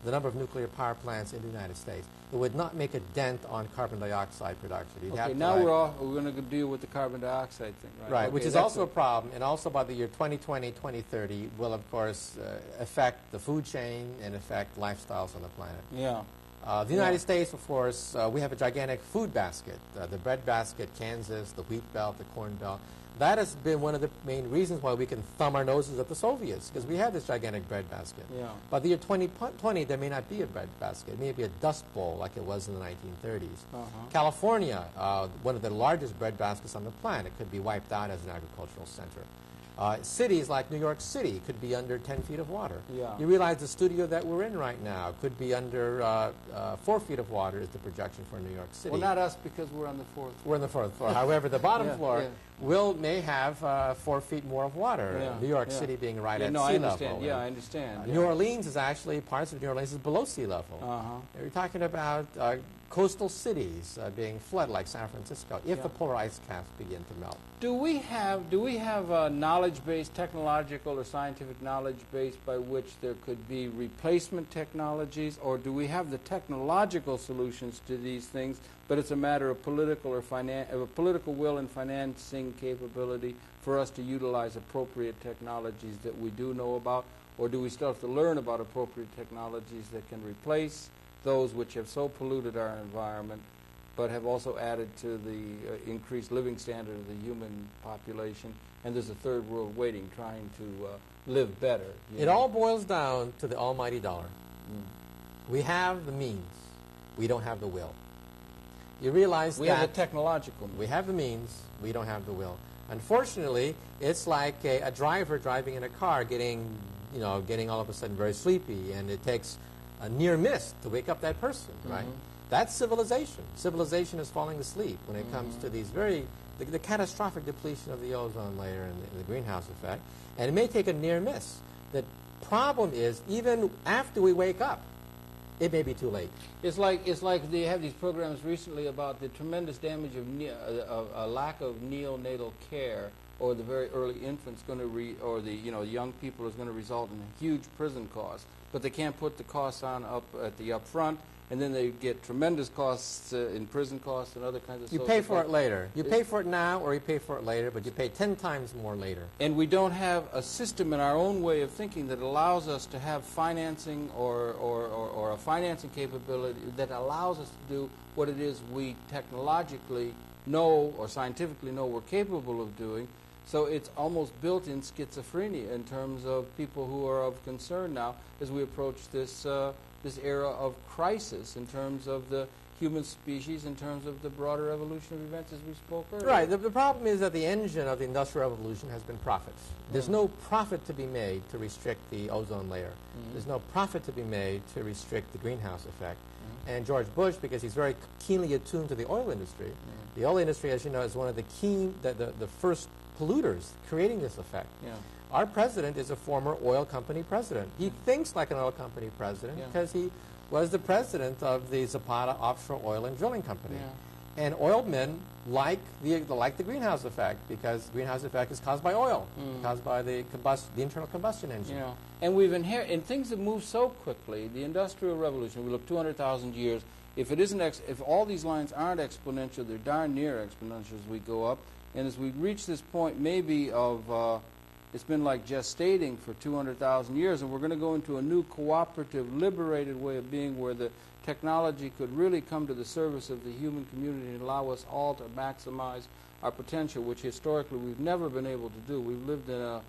Speaker 2: the number of nuclear power plants in the United States, it would not make a dent on carbon dioxide production.
Speaker 1: Now we're going to deal with the carbon dioxide thing, right?
Speaker 2: Right, which is also a problem, and also by the year 2020, 2030 will, of course, affect the food chain and affect lifestyles on the planet.
Speaker 1: Yeah.
Speaker 2: The United States, of course, we have a gigantic food basket. The bread basket, Kansas, the wheat belt, the corn belt. That has been one of the main reasons why we can thumb our noses at the Soviets, because we have this gigantic bread basket.
Speaker 1: Yeah.
Speaker 2: By the year 2020, there may not be a bread basket. It may be a dust bowl like it was in the 1930s. California, one of the largest bread baskets on the planet, could be wiped out as an agricultural center. Cities like New York City could be under 10 feet of water. You realize the studio that we're in right now could be under 4 feet of water is the projection for New York City.
Speaker 1: Well, not us, because we're on the 4th floor.
Speaker 2: We're on the 4th floor. However, the bottom floor may have 4 feet more of water. New York City being right at sea level.
Speaker 1: Yeah, I understand.
Speaker 2: New Orleans is actually, parts of New Orleans is below sea level. You're talking about coastal cities being flooded like San Francisco if the polar ice caps begin to melt.
Speaker 1: Do we have a knowledge base, technological or scientific knowledge base by which there could be replacement technologies, or do we have the technological solutions to these things, but it's a matter of political or political will and financing capability for us to utilize appropriate technologies that we do know about, or do we still have to learn about appropriate technologies that can replace those which have so polluted our environment but have also added to the increased living standard of the human population, and there's a third world waiting, trying to live better.
Speaker 2: It all boils down to the almighty dollar. We have the means. We don't have the will. You realize
Speaker 1: we have the technological means.
Speaker 2: We have the means. We don't have the will. Unfortunately, it's like a driver driving in a car getting all of a sudden very sleepy, and it takes a near miss to wake up that person, right? That's civilization. Civilization is falling asleep when it comes to these the catastrophic depletion of the ozone layer and the greenhouse effect. And it may take a near miss. The problem is, even after we wake up, it may be too late.
Speaker 1: It's like they have these programs recently about the tremendous damage of a lack of neonatal care, or the very early infants or the young people is going to result in huge prison costs. But they can't put the costs on up at the upfront, and then they get tremendous costs in prison costs and other kinds of.
Speaker 2: You pay for it later. You pay for it now, or you pay for it later, but you pay 10 times more later.
Speaker 1: And we don't have a system in our own way of thinking that allows us to have financing or a financing capability that allows us to do what it is we technologically know or scientifically know we're capable of doing. So it's almost built-in schizophrenia in terms of people who are of concern now as we approach this this era of crisis in terms of the human species, in terms of the broader evolution of events as we spoke earlier.
Speaker 2: Right. The problem is that the engine of the Industrial Revolution has been profits. There's no profit to be made to restrict the ozone layer. There's no profit to be made to restrict the greenhouse effect. And George Bush, because he's very keenly attuned to the oil industry, the oil industry, as you know, is one of the first polluters creating this effect. Our president is a former oil company president. He thinks like an oil company president because he was the president of the Zapata Offshore Oil and Drilling Company. And oil men like the greenhouse effect, because greenhouse effect is caused by oil, caused by the internal combustion engine.
Speaker 1: And we've inherited things that move so quickly. The Industrial Revolution, we look 200,000 years. If it isn't, if all these lines aren't exponential, they're darn near exponential as we go up. And as we reach this point, maybe of it's been like gestating for 200,000 years, and we're going to go into a new cooperative, liberated way of being where the technology could really come to the service of the human community and allow us all to maximize our potential, which historically we've never been able to do. We've lived in a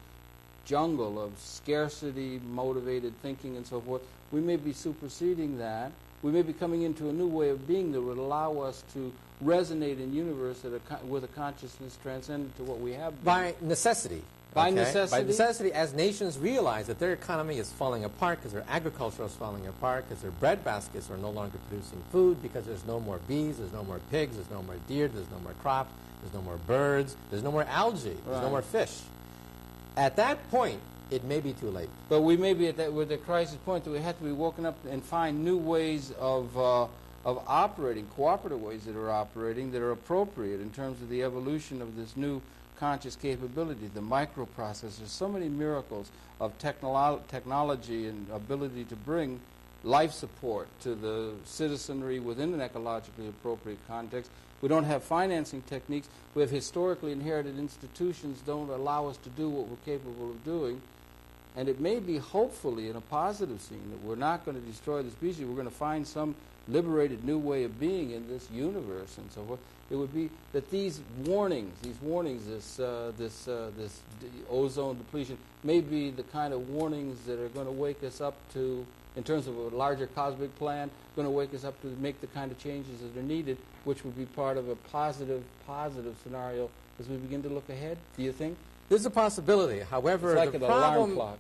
Speaker 1: jungle of scarcity-motivated thinking and so forth. We may be superseding that. We may be coming into a new way of being that would allow us to resonate in universe with a consciousness transcendent to what we have been.
Speaker 2: By necessity.
Speaker 1: By necessity?
Speaker 2: By necessity, as nations realize that their economy is falling apart because their agriculture is falling apart, because their bread baskets are no longer producing food, because there's no more bees, there's no more pigs, there's no more deer, there's no more crops, there's no more birds, there's no more algae, there's no more fish. At that point, it may be too late.
Speaker 1: But we may be at that with the crisis point that we have to be woken up and find new ways of operating, cooperative ways that are operating, that are appropriate in terms of the evolution of this new conscious capability, the microprocessors, so many miracles of technology and ability to bring life support to the citizenry within an ecologically appropriate context. We don't have financing techniques. We have historically inherited institutions don't allow us to do what we're capable of doing. And it may be, hopefully, in a positive scene, that we're not going to destroy the species. We're going to find some liberated new way of being in this universe and so forth. It would be that these warnings, this ozone depletion, may be the kind of warnings that are going to wake us up to, in terms of a larger cosmic plan, going to wake us up to make the kind of changes that are needed, which would be part of a positive scenario as we begin to look ahead. Do you think?
Speaker 2: There's a possibility. However,
Speaker 1: it's like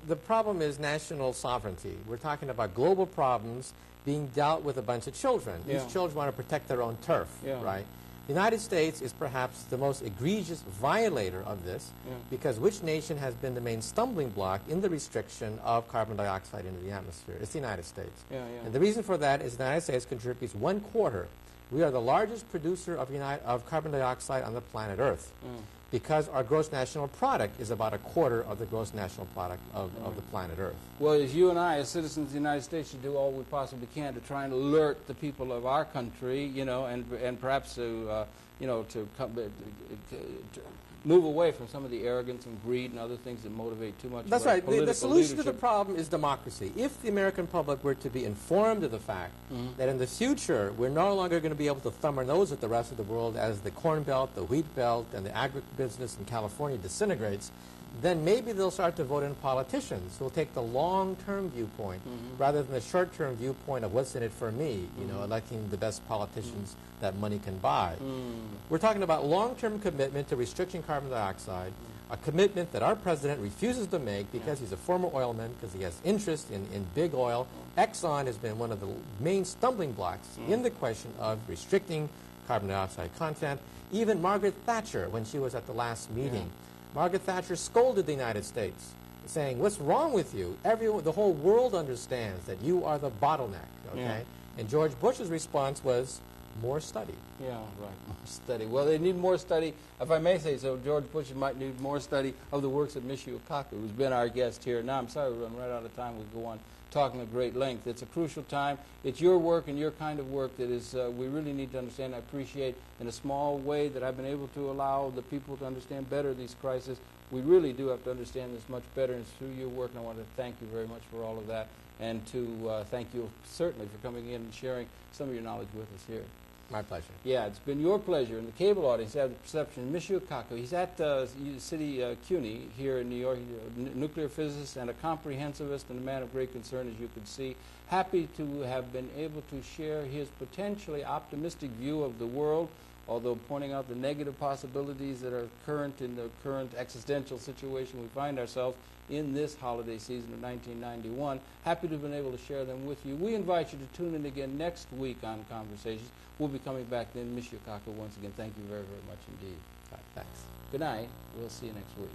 Speaker 2: the problem is national sovereignty. We're talking about global problems being dealt with a bunch of children. These children want to protect their own turf, right? The United States is perhaps the most egregious violator of this, because which nation has been the main stumbling block in the restriction of carbon dioxide into the atmosphere? It's the United States. And the reason for that is the United States contributes 1/4 We are the largest producer of carbon dioxide on the planet Earth because our gross national product is about a quarter of the gross national product of the planet Earth.
Speaker 1: Well, as you and I, as citizens of the United States, should do all we possibly can to try and alert the people of our country, you know, and perhaps to, you know, to move away from some of the arrogance and greed and other things that motivate too much.
Speaker 2: That's right. The solution
Speaker 1: leadership.
Speaker 2: to the problem is democracy. If the American public were to be informed of the fact that in the future we're no longer going to be able to thumb our nose at the rest of the world as the corn belt, the wheat belt, and the agribusiness in California disintegrates, then maybe they'll start to vote in politicians who will take the long-term viewpoint rather than the short-term viewpoint of what's in it for me, you know, electing the best politicians that money can buy. We're talking about long-term commitment to restricting carbon dioxide, a commitment that our president refuses to make because he's a former oilman, because he has interest in big oil. Exxon has been one of the main stumbling blocks in the question of restricting carbon dioxide content. Even Margaret Thatcher, when she was at the last meeting, Margaret Thatcher scolded the United States, saying, "What's wrong with you? The whole world understands that you are the bottleneck." Okay, and George Bush's response was, "More study."
Speaker 1: Yeah, right. More study. Well, they need more study. If I may say so, George Bush might need more study of the works of Michio Kaku, who's been our guest here. Now, I'm sorry we run right out of time. We go on talking at great length. It's a crucial time. It's your work and your kind of work that is we really need to understand. I appreciate in a small way that I've been able to allow the people to understand better these crises. We really do have to understand this much better, and it's through your work, and I want to thank you very much for all of that, and to thank you certainly for coming in and sharing some of your knowledge with us here.
Speaker 2: My pleasure.
Speaker 1: Yeah, it's been your pleasure. And the cable audience have the perception. Michio Kaku, he's at City CUNY here in New York, a nuclear physicist and a comprehensivist and a man of great concern, as you can see. Happy to have been able to share his potentially optimistic view of the world, although pointing out the negative possibilities that are current in the current existential situation we find ourselves in this holiday season of 1991. Happy to have been able to share them with you. We invite you to tune in again next week on Conversations. We'll be coming back then. Michio Kaku, once again, thank you very, very much indeed.
Speaker 2: Thanks.
Speaker 1: Good night. We'll see you next week.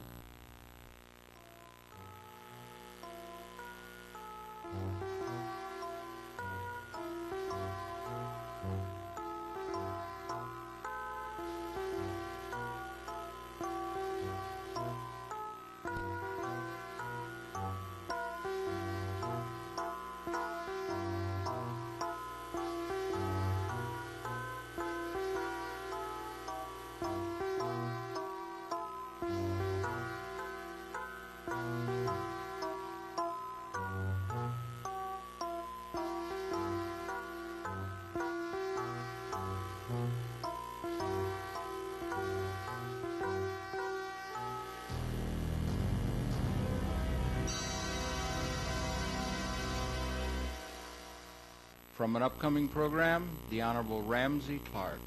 Speaker 1: From an upcoming program, the Honorable Ramsey Clark.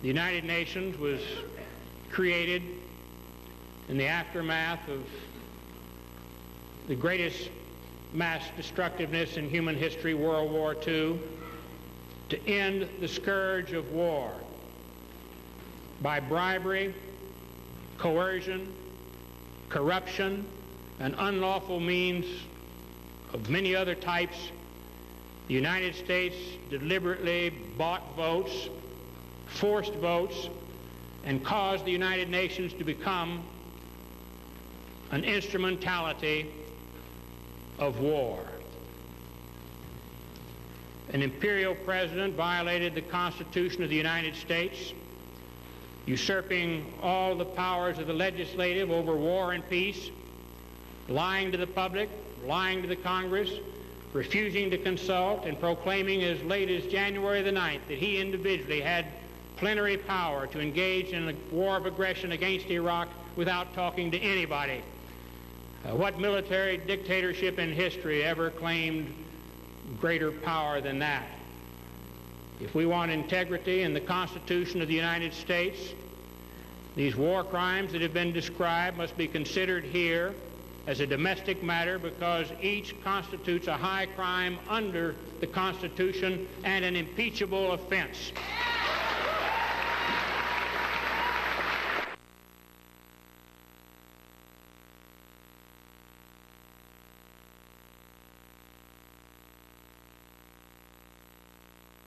Speaker 3: The United Nations was created in the aftermath of the greatest mass destructiveness in human history, World War II, to end the scourge of war by bribery, coercion, corruption, and unlawful means of many other types. The United States deliberately bought votes, forced votes, and caused the United Nations to become an instrumentality of war. An imperial president violated the Constitution of the United States, usurping all the powers of the legislative over war and peace, lying to the public, lying to the Congress, refusing to consult, and proclaiming as late as January the 9th that he individually had plenary power to engage in a war of aggression against Iraq without talking to anybody. What military dictatorship in history ever claimed greater power than that? If we want integrity in the Constitution of the United States, these war crimes that have been described must be considered here as a domestic matter, because each constitutes a high crime under the Constitution and an impeachable offense.